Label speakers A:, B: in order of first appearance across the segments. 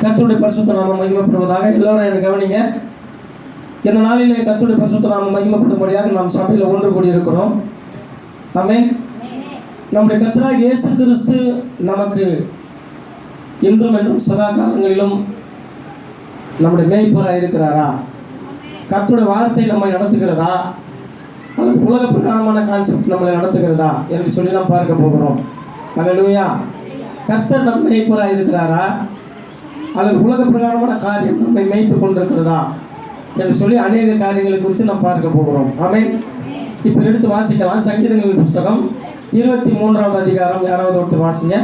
A: கர்த்தருடைய பரிசுத்த நாமம் மகிமைப்படுவதாக. எல்லோரும் எனக்கு கவனிங்க. இந்த நாளிலே கர்த்தருடைய பரிசுத்த நாமம் மகிமைப்படும்படியாக நாம் சபையில் ஒன்று கூடியிருக்கிறோம். ஆமென். நம்முடைய கர்த்தராகிய இயேசு கிறிஸ்து நமக்கு இன்றும் என்றும் சதா காலங்களிலும் நம்முடைய மேய்ப்பராக இருக்கிறாரா? கர்த்தருடைய வார்த்தை நம்மை நடத்துகிறதா, அல்லது உலக பிரகாரமான கான்செப்ட் நம்மளை நடத்துகிறதா என்று சொல்லி நாம் பார்க்க போகிறோம். அல்லேலூயா. கர்த்தர் நம் மேய்ப்பராக இருக்கிறாரா, அல்லது உலக பிரகாரமான காரியம் நம்மை மேய்த்து கொண்டிருக்கிறதா என்று சொல்லி அநேக காரியங்களை குறித்து நாம் பார்க்க போகிறோம். ஆமென். இப்போ எடுத்து வாசிக்கலாம். சங்கீதங்களின் புஸ்தகம் 23வது அதிகாரம். யாராவது ஒருத்தர் வாசிங்க.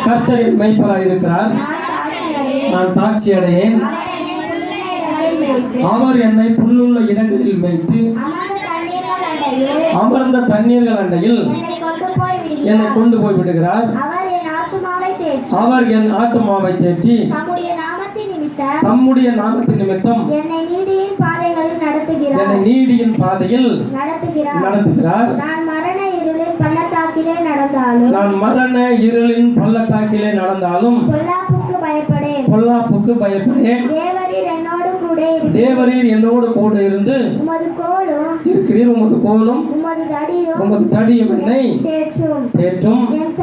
A: கர்த்தர் என் மேய்ப்பராக இருக்கிறார், நான் தாட்சி அடையேன். அவர் என்னை புல்லுள்ள இடங்களில் மேய்த்து அமர்ந்த தண்ணீர்கள் அண்டையில் என்னை கொண்டு போய் விடுகிறார். அவர் என் ஆத்துமாவை தேற்றி தம்முடைய நாமத்தின் நிமித்தம் என்னை நீதியின் பாதையில் நடத்துகிறார். நான் மரண இருளின் பள்ளத்தாக்கிலே நடந்தாலும் பொல்லாப்புக்கு பயப்படேன். தேவரீர் என்னோடு கூட இருந்து இருக்கிறீர். உமது கோலும் உமது தடியும் என்னை தேற்றும். என்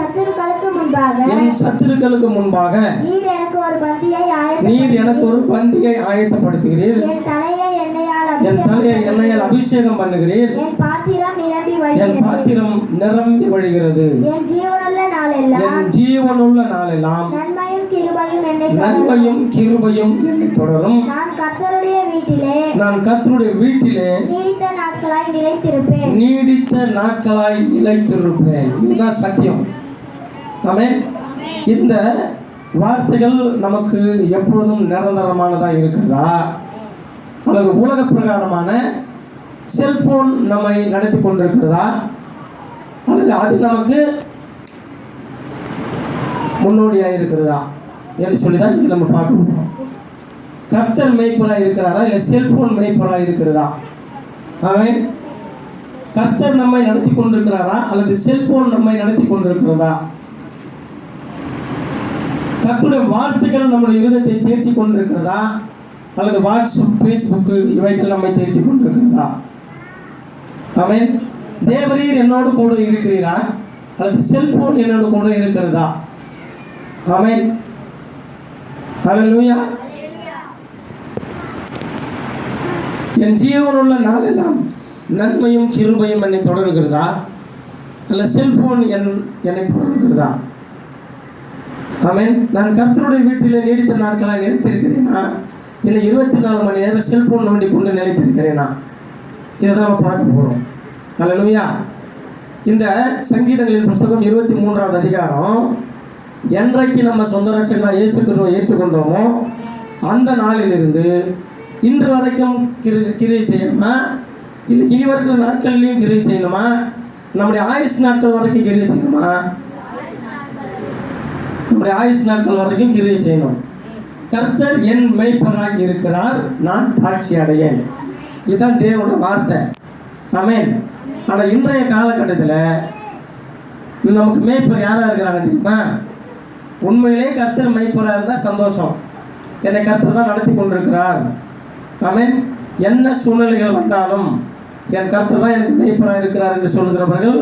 A: சத்துருக்களுக்கு முன்பாக நீர் எனக்கு ஒரு பந்தியை ஆயத்தப்படுத்துகிறீர். என் தலையை எண்ணெயால் அபிஷேகம் பண்ணுகிறீர். என் பாத்திரம் நிரம்பி வழிகிறது. என் ஜீவனுள்ள நாளெல்லாம் நன்மையும் கிருபையும் என்னை தொடரும். நான் கர்த்தருடைய வீட்டிலே நீடித்த நாட்களாய் நிலைத்திருப்பேன். இதுதான் சத்தியம். ஆமென். இந்த வார்த்தைகள் நமக்கு எப்பொழுதும் நிரந்தரமானதாக இருக்கிறதா, அல்லது உலக பிரகாரமான செல்போன் நம்மை நடத்தி கொண்டிருக்கிறதா, அல்லது அது நமக்கு முன்னோடியாக இருக்கிறதா என்று சொல்லி தான் இங்கே நம்ம பார்க்க போகிறோம். கர்த்தர் மேய்ப்பராக இருக்கிறாரா, இல்லை செல்போன் மேய்ப்பராக இருக்கிறதா? ஆமென். கர்த்தர் நம்மை நடத்தி கொண்டிருக்கிறாரா, அல்லது செல்போன் நம்மை நடத்தி கொண்டிருக்கிறதா? கர்த்தருடைய வார்த்தைகள் நம்முடைய இருதயத்தை தேர்ச்சி கொண்டிருக்கிறதா, அல்லது வாட்ஸ்அப், ஃபேஸ்புக்கு இவைகள் நம்மை தேர்ச்சி கொண்டிருக்கிறதா? ஆமென். தேவரீர் என்னோடு கூட இருக்கிறீரா, அல்லது செல்போன் என்னோடு கூட இருக்கிறதா? ஆமென். ஹல்லேலூயா. என் ஜீவனுள்ள நாளெல்லாம் நன்மையும் கிருபையும் என்னை தொடர்கிறதா, அல்ல செல்போன் என்னை தொடர்கிறதா? ஆமென். நான் கர்த்தருடைய வீட்டிலே நீடித்த நாட்களாக நிலைத்திருக்கிறேனா, இல்லை 24 மணி நேரம் செல்போன் நோண்டி கொண்டு நிலைத்திருக்கிறேனா? இதை தான் நம்ம பார்க்க போகிறோம். ஹல்லேலூயா. இந்த சங்கீதங்களின் புஸ்தகம் 23வது அதிகாரம், என்றைக்கு நம்ம சொந்த ரட்சகராக இயேசு கிறிஸ்துவை ஏற்றுக்கொண்டோமோ அந்த நாளிலிருந்து இன்று வரைக்கும் கிரியை செய்யணுமா, இல்லை இனி வரைக்கும் நாட்கள்லையும் கிரியை செய்யணுமா, நம்முடைய ஆயுஷ் நாட்கள் வரைக்கும் கிரியை செய்யணுமா? நம்முடைய ஆயுஷ் நாட்கள் வரைக்கும் கிரியை செய்யணும். கர்த்தர் என் மேய்ப்பராக இருக்கிறார், நான் தாட்சி அடையேன். இதுதான் தேவனோட வார்த்தை. ஆமென். ஆனால் இன்றைய காலகட்டத்தில் நமக்கு மேய்ப்பர் யாராக இருக்கிறாங்க தெரியுமா? உண்மையிலே கர்த்தர் மேய்ப்பராக இருந்தால் சந்தோஷம். என்னை கர்த்தர் தான் நடத்தி கொண்டிருக்கிறார். ஆமென். என்ன சூழ்நிலைகள் வந்தாலும் என் கர்த்தர் தான் எனக்கு மேய்ப்பராக இருக்கிறார் என்று சொல்லுகிறவர்கள்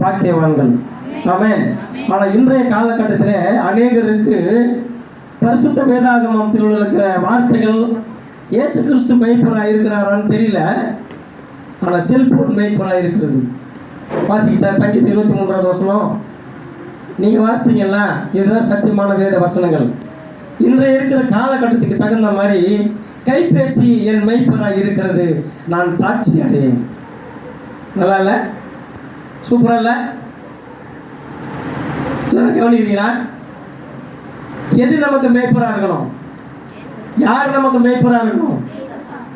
A: பாக்கியவான்கள். ஆமென். ஆனால் இன்றைய காலகட்டத்தில் அநேகருக்கு பரிசுத்த வேதாகமத்தில் இருக்கிற வார்த்தைகள் இயேசு கிறிஸ்து மேய்ப்பராக இருக்கிறாரான்னு தெரியல. ஆனால் செல்போன் மேய்ப்பராக இருக்கிறது. வாசிக்கிட்டா சங்கீதம் 23வது வசனம் நீங்கள் வாசித்தீங்களா? இதுதான் சத்தியமான வேத வசனங்கள். இன்றைய இருக்கிற காலகட்டத்துக்கு தகுந்த மாதிரி கைபேசி என் மேய்ப்பராக இருக்கிறது, நான் தாட்சி அடையேன். நல்லா இல்லை? சூப்பராக இல்லை? எல்லாரும் கவனிக்கிறீங்களா? எது நமக்கு மேய்ப்பராக இருக்கணும்? யார் நமக்கு மேய்ப்பராக இருக்கணும்?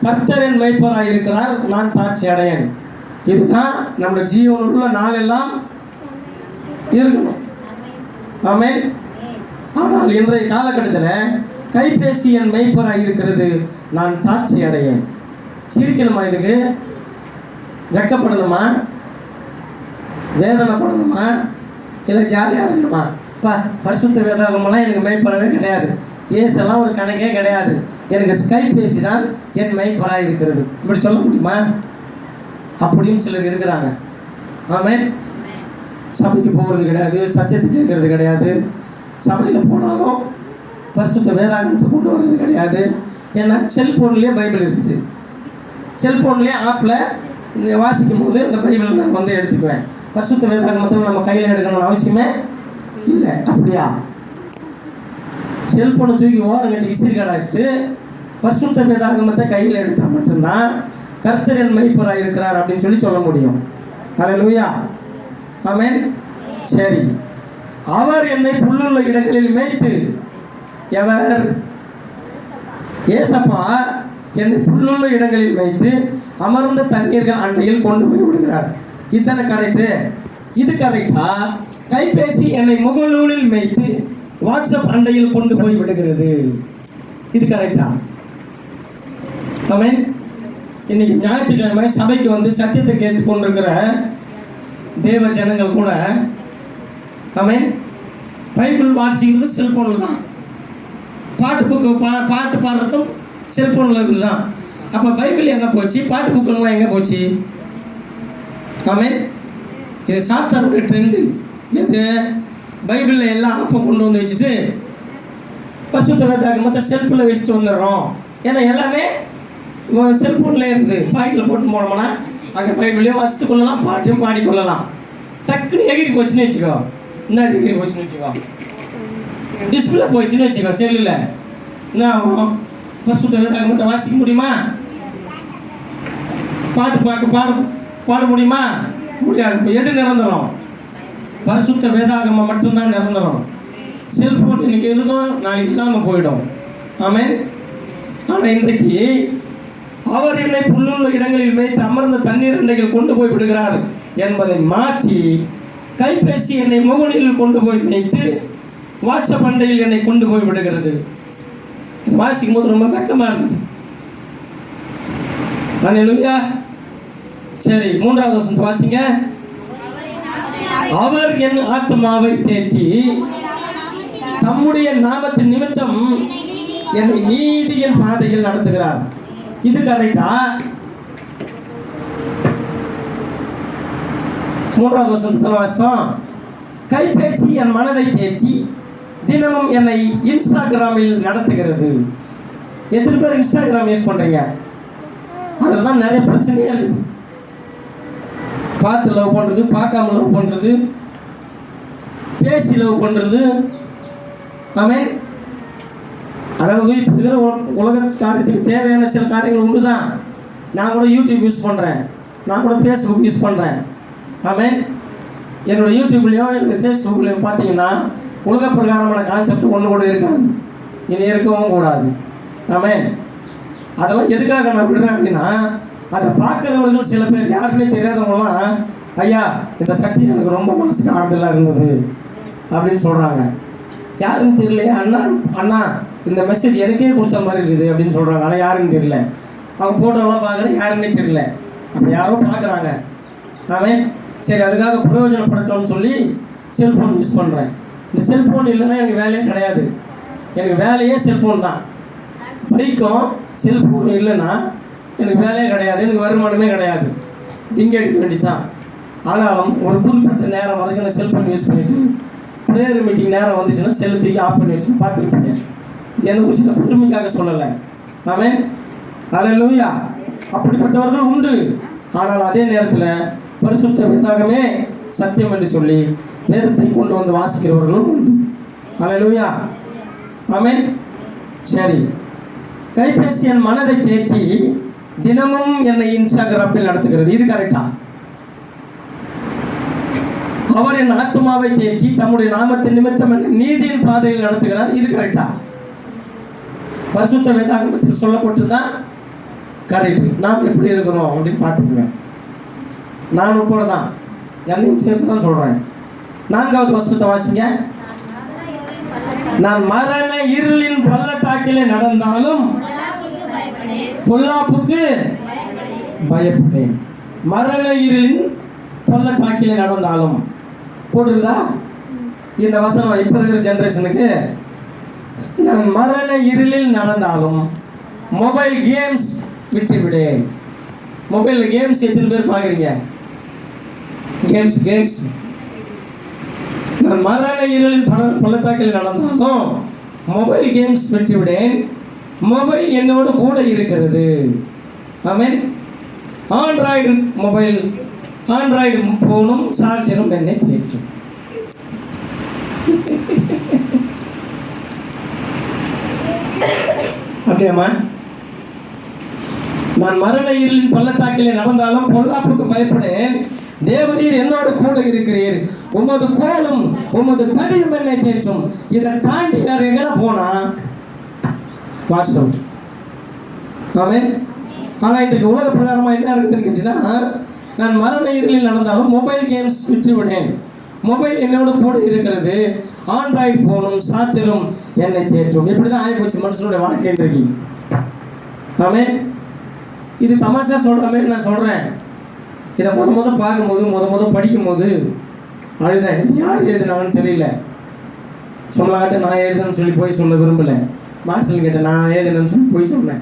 A: கர்த்தர் என் மேய்ப்பராக இருக்கிறார், நான் தாட்சி அடையேன். இதுதான் நம்முடைய ஜீவனுள்ள நாளெல்லாம் இருக்கணும். ஆமென். ஆனால் இன்றைய காலகட்டத்தில் கைபேசி என் மேய்ப்பராக இருக்கிறது, நான் தாட்சி அடையேன். சிரிக்கணுமா? இதுக்கு வெக்கப்படணுமா? வேதனைப்படணுமா? இல்லை ஜாலியாக இருக்கணுமா? பரிசுத்த வேதாகமெல்லாம் எனக்கு மெய்ப்பறவே கிடையாது, ஏசெல்லாம் ஒரு கணக்கே கிடையாது, எனக்கு கைபேசி தான் என் மெய்ப்பராக இருக்கிறது, இப்படி சொல்ல முடியுமா? அப்படின்னு சிலர் இருக்கிறாங்க. ஆமென். சபைக்கு போகிறது கிடையாது, சத்தியத்தை கேட்கறது கிடையாது, சபையில் போனாலும் பரிசுத்த வேதாகமத்தை கொண்டு வர்றது கிடையாது. ஏன்னா செல்ஃபோன்லேயே பைபிள் இருக்குது, செல்ஃபோன்லேயே ஆப்பில் வாசிக்கும் போது இந்த பைபிளை நான் வந்து எடுத்துக்குவேன். பரிசுத்த வேதாகமத்தில் நம்ம கையில் எடுக்கணும்னு அவசியமே இல்லை. அப்படியா? செல்ஃபோனை தூக்கி ஓரம் கட்டி விசிறி கடாச்சிட்டு பரிசுத்த வேதாகமத்தை கையில் எடுத்தால் மட்டும்தான் கர்த்தர் என் மெய்ப்பராக இருக்கிறார் அப்படின்னு சொல்ல முடியும். அல்லேலூயா. ஆமென். சரி, அவர் என்னை புல்லுள்ள இடங்களில் மேய்த்து, எவர்? ஏசப்பா என்னை புல்லுள்ள இடங்களில் வைத்து அமர்ந்த தண்ணீர்கள் அண்டையில் கொண்டு போய் விடுகிறார். இதுதானே கரெக்டு? இது கரெக்டா? கைபேசி என்னை முகநூலில் மேய்த்து வாட்ஸ்அப் அண்டையில் கொண்டு போய் விடுகிறது, இது கரெக்டா? ஆமென். இன்னைக்கு ஞாயிற்றுக்கிழமை சபைக்கு வந்து சத்தியத்தை கேட்டு கொண்டிருக்கிற தேவ ஜனங்கள் கூட ஆமென் பைபிள் வாசிக்கிறது செல்ஃபோனில் தான், பாட்டு பாடுறதும் செல்ஃபோனில் இருக்குது தான். அப்போ பைபிள் எங்கே போச்சு? பாட்டு புக்கெல்லாம் எங்கே போச்சு? ஆமென். இது சாத்தானுடைய ட்ரெண்டு. எது? பைபிளில் எல்லாம் அப்போ கொண்டு வந்து வச்சுட்டு பரிசுத்த வேதாகமத்தை செல்ஃபில் வச்சுட்டு வந்துடுறோம். ஏன்னா எல்லாமே செல்ஃபோனில் இருக்குது. பாக்கெட்டில் போட்டு போனோம்னா அங்கே பைபிளையும் வாசித்து கொள்ளலாம், பாட்டையும் பாடிக்கொள்ளலாம். டக்குன்னு எகிரி போச்சுன்னு வச்சுக்கோ, இந்த எகிரி போச்சுன்னு வச்சுக்கோ, டிஸ்பிளே போயிடுச்சுன்னு வச்சுக்கோ, செல்லில் என்ன ஆகும்? பரிசுத்த வேதாகமத்தை வாசிக்க முடியுமா? பாட முடியுமா? முடியாது. இப்போ எது நிரந்தரம்? பரிசுத்த வேதாகமம் மட்டும்தான் நிரந்தரம். செல்ஃபோன் இன்னைக்கு இருக்கும், நாளைக்கு இல்லாமல் போயிடும். ஆமென். ஆனால் இன்றைக்கு அவர் என்னை புல்லுள்ள இடங்களில் மேய்த்து அமர்ந்த தண்ணீர் அண்டைகள் கொண்டு போய் விடுகிறார் என்பதை மாற்றி கைபேசி என்னை முகநூலில் கொண்டு போய் மேய்த்து வாட்ஸ்அப் அண்டையில் என்னை கொண்டு போய் விடுகிறது. வாசிக்கும் போது ரொம்ப வெக்கமாக இருக்குது. அல்லேலூயா. சரி, 3வது வசனத்தை வாசிங்க. அவர் என் ஆத்மாவை தேற்றி தம்முடைய நாமத்தின் நிமித்தம் என்னை நீதியின் பாதையில் நடத்துகிறார், இது கரெக்டா? 3வது வசனத்தை வாசித்தோம். கைபேசி என் மனதை தேற்றி தினமும் என்னை இன்ஸ்டாகிராமில் நடத்துகிறது. எத்தனை பேர் இன்ஸ்டாகிராம் யூஸ் பண்ணுறீங்க? அதில் தான் நிறைய பிரச்சனையே இருக்குது. பார்த்து லவ் பண்ணுறது, பார்க்காம லவ் பண்ணுறது, பேசி லவ் பண்ணுறது. ஆமென். அதாவது இப்போ இருக்கிற உலக காரியத்துக்கு தேவையான சில காரியங்கள் உண்டு தான். நான் கூட யூடியூப் யூஸ் பண்ணுறேன், நான் கூட ஃபேஸ்புக் யூஸ் பண்ணுறேன். ஆமென். என்னோடய யூடியூப்லேயும் என்னோடய ஃபேஸ்புக்லேயும் பார்த்தீங்கன்னா உலக பிரகாரமான கான்செப்ட் ஒன்று கூட இருக்காது, இனி இருக்கவும் கூடாது. ஆமென். அதெல்லாம் எதுக்காக நான் விடுறேன் அப்படின்னா, அதை பார்க்குறவர்கள் சில பேர் யாருமே தெரியாதவங்களாம், ஐயா இந்த சக்தி எனக்கு ரொம்ப மனசுக்கு ஆறுதலாக இருந்தது அப்படின்னு சொல்கிறாங்க. யாருன்னு தெரியலையே, அண்ணா இந்த மெசேஜ் எனக்கே கொடுத்த மாதிரி இருக்குது அப்படின்னு சொல்கிறாங்க. ஆனால் யாருன்னு தெரியல. அவங்க ஃபோட்டோலாம் பார்க்குறேன், யாருன்னே தெரியல. அப்போ யாரோ பார்க்குறாங்க. ஆமென். சரி, அதுக்காக பிரயோஜனப்படட்டும்னு சொல்லி செல்ஃபோன் யூஸ் பண்ணுறேன். இந்த செல்ஃபோன் இல்லைன்னா எனக்கு வேலையே கிடையாது. எனக்கு வேலையே செல்ஃபோன் தான். பைக்கும் செல்ஃபோன் இல்லைன்னா எனக்கு வேலையே கிடையாது, எனக்கு வருமானமே கிடையாது. டிங்க அடிக்க வேண்டி தான். ஆனாலும் ஒரு குறிப்பிட்ட நேரம் வரைக்கும் நான் செல்ஃபோன் யூஸ் பண்ணிவிட்டு ப்ரேயர் மீட்டிங் நேரம் வந்துச்சுன்னா செல்லு தூக்கி ஆஃப் பண்ணி வச்சுன்னு பார்த்துருப்பீங்க. என்னை குறித்து நான் பெருமைக்காக சொல்லலை. ஆமென். அல்லேலூயா. அப்படிப்பட்டவர்கள் உண்டு. ஆனால் அதே நேரத்தில் பரிசுத்த வேதாகமே சத்தியம் என்று சொல்லி வேதத்தை கொண்டு வந்து வாசிக்கிறவர்களும் உண்டு. அல்லேலூயா. ஆமென். சரி, கைபேசி என் மனதை தேற்றி தினமும் என்னை இன்ஸ்டாகிராமில் நடத்துகிறது, இது கரெக்டா? அவர் என் ஆத்மாவை தேற்றி தம்முடைய நாமத்தின் நிமித்தம் என்னை நீதியின் பாதையில் நடத்துகிறார், இது கரெக்டா? பரிசுத்த வேதாகமத்தில் சொல்லப்பட்டுதான் கரெக்ட். நாம் எப்படி இருக்கிறோம் அப்படின்னு பார்த்துக்குவேன். நான் உட்பட தான், என்னையும் சேர்த்து தான் சொல்கிறேன். 4வது வசனத்தை வாசிங்க. நான் மரண இருளின் பள்ளத்தாக்கிலே நடந்தாலும் பொல்லாப்புக்கு பயப்பட்டேன். மரண இருளின் பள்ளத்தாக்கிலே நடந்தாலும் போடுறதா? இந்த வசனம் இப்போ இருக்கிற ஜென்ரேஷனுக்கு, நான் மரண இருளில் நடந்தாலும் மொபைல் கேம்ஸ் விட்டுவிடேன். மொபைலில் கேம்ஸ் எத்தனை பேர் பார்க்குறீங்க? கேம்ஸ் நான் மரண இருளில் பள்ளத்தாக்கில் நடந்தாலும் மொபைல் கேம்ஸ் விட்டுவிடேன். மொபைல் என்னோடு கூட இருக்கிறது. ஆமென். ஆண்ட்ராய்டு போனும் சார்ஜரும் என்னை தேற்றும். அப்படியாம்மா? நான் மரண இருளின் பள்ளத்தாக்கிலே நடந்தாலும் பொல்லாப்புக்கு பயப்படேன். தேவரீர் என்னோடு கூட இருக்கிறீர். உமது கோலும் உமது தடியும் என்னை தேற்றும். இதை தாண்டி வேற எங்கே போனா பாஸ் அவுட். ஆமென். ஆனால் இன்றைக்கு உலக பிரகாரமாக என்ன இருக்குதுன்னு கேட்டீங்கன்னா, நான் மரண இருளில் நடந்தாலும் மொபைல் கேம்ஸ் விட்டுவிடேன். மொபைல் என்னோட கூட இருக்கிறது. ஆண்ட்ராய்டு ஃபோனும் சார்ஜரும் என்னை தேற்றும். இப்படி தான் ஆகிப்போச்சு மனுஷனுடைய வாழ்க்கை இன்றைக்கு. ஆமென். இது தமாஷா சொல்கிற மாதிரி நான் சொல்கிறேன். இதை பார்க்கும்போது படிக்கும்போது அழுதேன். யார் எழுதுனாங்கன்னு தெரியல. சொல்லாட்ட நான் எழுதுன்னு சொல்லி போய் சொல்ல விரும்பலை. மார்ஷல் கேட்டேன், நான் எழுதுனேன்னு சொல்லி போய் சொன்னேன்.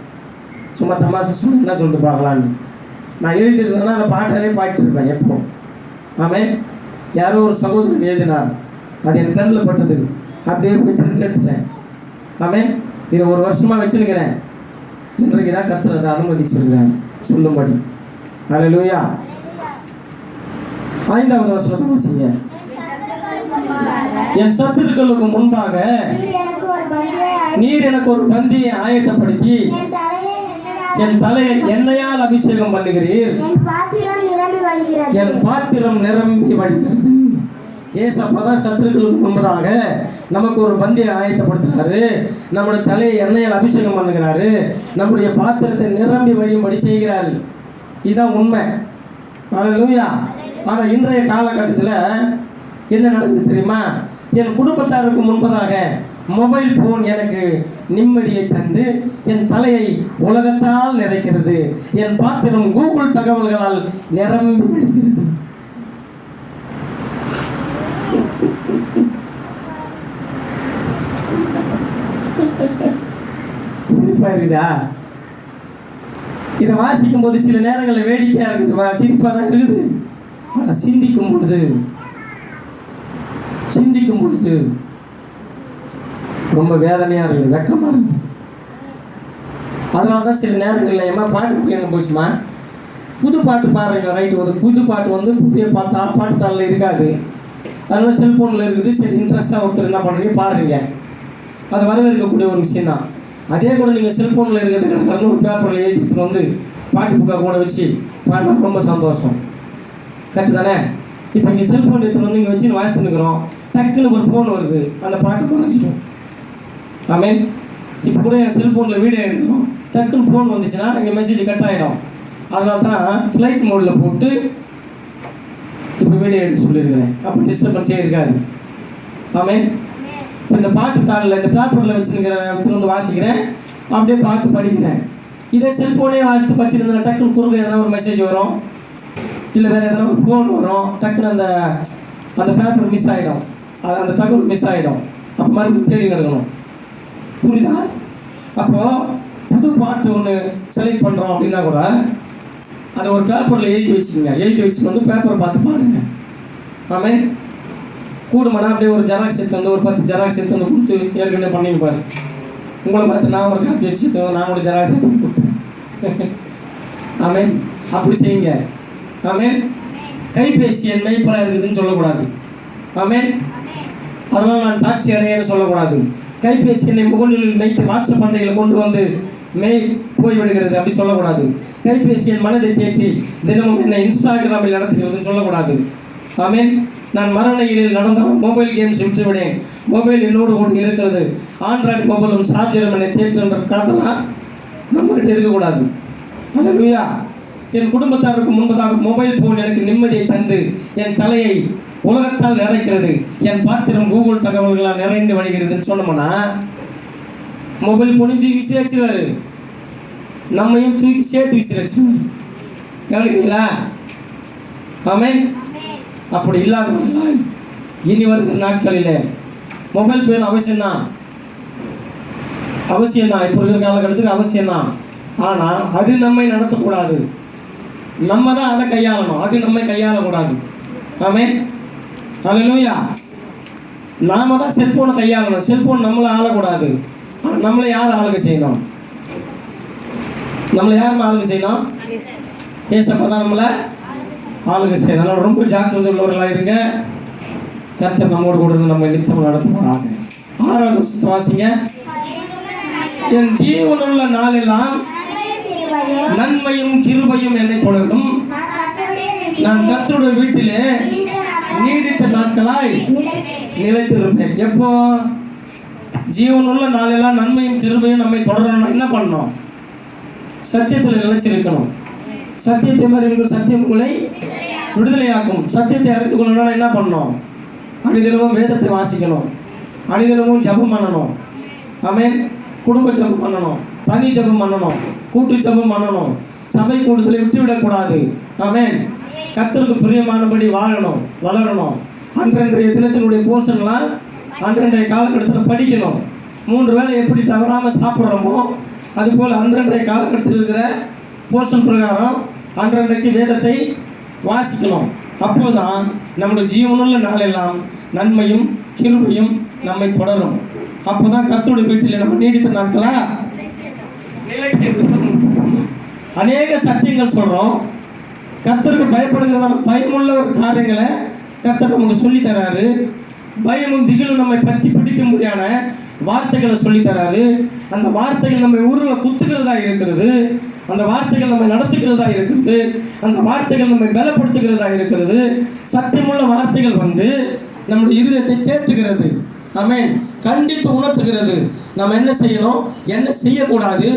A: சும்மா தமாஷா சொன்னேன், என்ன சொல்லிட்டு பார்க்கலான்னு. நான் எழுதிருந்தேன்னா அந்த பாட்டாலே பாடிட்டு இருப்பேன் எப்போ. ஆமென். யாரோ ஒரு சகோதரன் எழுதினார், அது என் கண்ணில் பட்டது. அப்படியே போய் பிரிண்ட் எடுத்துட்டேன். ஆமென். இதை ஒரு வருஷமாக வச்சுருக்கிறேன். இன்றைக்கு தான் கர்த்தர் அதை அனுமதிச்சிருக்கிறார் சொல்லும்படி. அல்லேலூயா. 5வது வசனத்தை வாசிங்க. என் சத்துருக்களுக்கு முன்பாக நீர் எனக்கு ஒரு பந்தியை ஆயத்தப்படுத்தி என் தலையை எண்ணெயால் அபிஷேகம் பண்ணுகிறீர். என் பாத்திரம் நிரம்பி வழிகிறது. ஏசப்பதான் சத்துருக்களுக்கு முன்பதாக நமக்கு ஒரு பந்தியை ஆயத்தப்படுத்துகிறாரு. நம்முடைய தலையை எண்ணெயால் அபிஷேகம் பண்ணுகிறாரு. நம்முடைய பாத்திரத்தை நிரம்பி வழியும்படி செய்கிறாரு. இதுதான் உண்மை. அல்லேலூயா. ஆனால் இன்றைய காலகட்டத்தில் என்ன நடக்குது தெரியுமா? என் குடும்பத்தாருக்கு முன்பதாக மொபைல் ஃபோன் எனக்கு நிம்மதியை தந்து என் தலையை உலகத்தால் நிறைக்கிறது. என் பாத்திரம் கூகுள் தகவல்களால் நிரம்பி விடுகிறது. சிரிப்பா இருக்குதா? இதை வாசிக்கும் போது சில நேரங்களில் வேடிக்கையாக இருக்குது, சிரிப்பாக தான் இருக்குது. ஆனால் சிந்திக்கும் பொழுது ரொம்ப வேதனையாக இருக்குது, வெக்கமாக இருக்குது. அதனால தான் சில நேரங்களில் ஏமா பாட்டு எங்கே போச்சுமா, புது பாட்டு பாடுறீங்க, ரைட்டு. ஒரு புது பாட்டு புதிய பாட்டுத்தாளில் இருக்காது. அதனால செல்ஃபோனில் இருக்குது. சரி, இன்ட்ரெஸ்ட்டாக ஒருத்தர் என்ன பண்ணுறீங்க, பாடுறீங்க. அது வரவேற்கக்கூடிய ஒரு விஷயம் தான். அதே கூட நீங்கள் செல்ஃபோனில் இருக்கிறது கடந்த ஒரு பேப்பரில் எழுதிட்டு பாட்டு புக்காக கூட வச்சு பாடினா ரொம்ப சந்தோஷம். கரெக்டு தானே? இப்போ இங்கே செல்ஃபோன் எடுத்துகிட்டு இங்கே வச்சு வாசித்துன்னுக்குறோம். டக்குன்னு ஒரு ஃபோன் வருது, அந்த பாட்டு குறைச்சிடும். ஆமென். இப்போ கூட என் செல்ஃபோனில் வீடியோ எடுக்கிறோம், டக்குன்னு ஃபோன் வந்துச்சுன்னா இங்கே மெசேஜ் கட் ஆகிடும். அதனால தான் ஃப்ளைட் மோடில் போட்டு இப்போ வீடியோ எடுக்க சொல்லியிருக்கிறேன். அப்போ டிஸ்டர்பன்ஸே இருக்காது. ஆமென். இப்போ இந்த பாட்டு தாளில் இந்த பேப்பரில் வச்சுருக்கிறேன், வாசிக்கிறேன், அப்படியே பார்த்து படிக்கிறேன். இதே செல்ஃபோனே வாசித்து படிச்சுருந்தேன், டக்குன்னு குறுக்க எதனா ஒரு மெசேஜ் வரும், இல்லை வேறு எதனா ஒரு ஃபோன் வரும், டக்குன்னு அந்த பேப்பர் மிஸ் ஆகிடும், அந்த தகவல் மிஸ் ஆகிடும். அப்போ மறுபடியும் தேடி நடக்கணும். புரியுதா? அப்போது புது பாட்டு ஒன்று செலக்ட் பண்ணுறோம் அப்படின்னா கூட அதை ஒரு பேப்பரில் எழுதி வச்சுக்கோங்க. எழுதி வச்சுட்டு பேப்பரை பார்த்து பாருங்க. ஆமென். கூடுமானா அப்படியே ஒரு ஜெராக்ஸ் எடுத்து ஒரு 10 ஜெராக்ஸ் எடுத்து கொடுத்து ஏற்கனவே பண்ணிங்க பாரு. உங்களை பார்த்து நான் ஒரு காப்பி அடிச்சு நான் ஒரு ஜெராக்ஸ் எடுத்து கொடுத்தேன். ஆமென். அப்படி செய்யுங்க. ஆமென். கைபேசி என் மெய்ப்பராக இருக்குதுன்னு சொல்லக்கூடாது. ஆமென். அதனால் நான் டாக்ஸி அடையன்னு சொல்லக்கூடாது. கைபேசி என்னை முகநூலில் வைத்து வாட்ஸ்அப் பண்டைகளை கொண்டு போய் விடுகிறது அப்படி சொல்லக்கூடாது. கைபேசி என் மனதை தேற்றி தினமும் என்னை இன்ஸ்டாகிராமில் நடத்துகிறதுன்னு சொல்லக்கூடாது. ஆமென். நான் மரணயிலில் நடந்தாலும் மொபைல் கேம்ஸ் விட்டுவிடேன். மொபைல் என்னோடு கொண்டு இருக்கிறது. ஆண்ட்ராய்டு மொபைலும் சார்ஜரும் என்னை தேற்றுன்ற காரணம் நம்மகிட்ட இருக்கக்கூடாது. அல்லேலூயா. என் குடும்பத்தாருக்கு முன்பதாக மொபைல் ஃபோன் எனக்கு நிம்மதியை தந்து என் தலையை உலகத்தால் நிறைக்கிறது. என் பாத்திரம் கூகுள் தகவல்களால் நிறைந்து வழிகிறதுன்னு சொன்னோம்னா மொபைல் ஃபோனையும் தூக்கி விசிறி வச்சிருவாரு, நம்மையும் தூக்கி சேர்த்து விசிறி வச்சிருவாரு. கவனிக்கிறீங்களா? ஆமென். அப்படி இல்லாதவர்களாய் இனி வருகிற நாட்களில் மொபைல் ஃபோன் அவசியம்தான். இப்போ இருக்கிற காலகட்டத்துக்கு அவசியம்தான். ஆனால் அது நம்மை நடத்தக்கூடாது. நம்ம தான் அதை கையாளணும், அது நம்மை கையாளக்கூடாது. ஆமென், ஹல்லேலூயா. நாம தான் செல்போனை கையாளணும், செல்போன் நம்மளை ஆளக்கூடாது. ஆனால் நம்மளை யார் ஆளுகை செய்யணும்? நம்மளை யாரும் ஆளுகை செய்யணும்? ஏசப்பா தான் நம்மளை ஆளுகை செய்யணும். அதனால் ரொம்ப ஜாக்கிரதை உள்ளவர்களாக இருங்க. கர்த்தர் நம்மோடு கூட நம்ம நிச்சயம் நடத்துவாங்க. 6வது வசனத்தை வாசிங்க. என் ஜீவனுள்ள நாளெல்லாம் நன்மையும் கிருபையும் என்னை தொடரும். நான் கர்த்தருடைய வீட்டிலே நீடித்த நாட்களாய் நிலைத்திருப்பேன். எப்போ? ஜீவனுள்ள நாளெல்லாம் நன்மையும் கிருபையும் நம்மை தொடரணும்னா என்ன பண்ணணும்? சத்தியத்தில் நிலைச்சிருக்கணும். சத்தியத்தை மாதிரி சத்தியம் உங்களை விடுதலையாக்கும். சத்தியத்தை அறிந்து கொள்ளணும்னா என்ன பண்ணணும்? அடிதினமும் வேதத்தை வாசிக்கணும், அடிதினமும் ஜபம் பண்ணணும். ஆமென். குடும்ப ஜபம் பண்ணணும், தனி ஜபம் பண்ணணும், கூட்டு ஜபம் பண்ணணும். சபை கூட்டத்தில் விட்டுவிடக்கூடாது. ஆமென். கர்த்தருக்கு பிரியமானபடி வாழணும், வளரணும். அன்றன்றைய தினத்தினுடைய போஷன்லாம் அன்றன்றைய காலகட்டத்தில் படிக்கணும். 3 வேளை எப்படி தவறாமல் சாப்பிட்றோமோ அதுபோல் அன்றன்றைய காலகட்டத்தில் இருக்கிற போஷன் பிரகாரம் அன்றன்றைக்கு வேதத்தை வாசிக்கணும். அப்போதான் நம்முடைய ஜீவனுள்ள நாளெல்லாம் நன்மையும் கிருபையும் நம்மை தொடரும். அப்போதான் கர்த்தருடைய வீட்டில் நம்ம நீடித்த நாட்களா அநேக சத்தியங்கள் சொல்கிறோம். கர்த்தருக்கு பயப்படுகிறதான பயமுள்ள ஒரு காரியங்களை கர்த்தர் நமக்கு சொல்லி தராரு. பயமும் திகிலும் நம்மை பற்றி பிடிக்க முடியாத வார்த்தைகளை சொல்லி தராரு. அந்த வார்த்தைகள் நம்மை உருவ குத்துகிறதா இருக்கிறது, அந்த வார்த்தைகள் நம்மை நடத்துகிறதா இருக்கிறது, அந்த வார்த்தைகள் நம்மை பலப்படுத்துகிறதா இருக்கிறது. சத்தியமுள்ள வார்த்தைகள் நம்முடைய இருதயத்தை தேற்றுகிறது. ஆமென். கண்டித்து உணர்த்துகிறது. நாம் என்ன செய்யணும், என்ன செய்யக்கூடாது,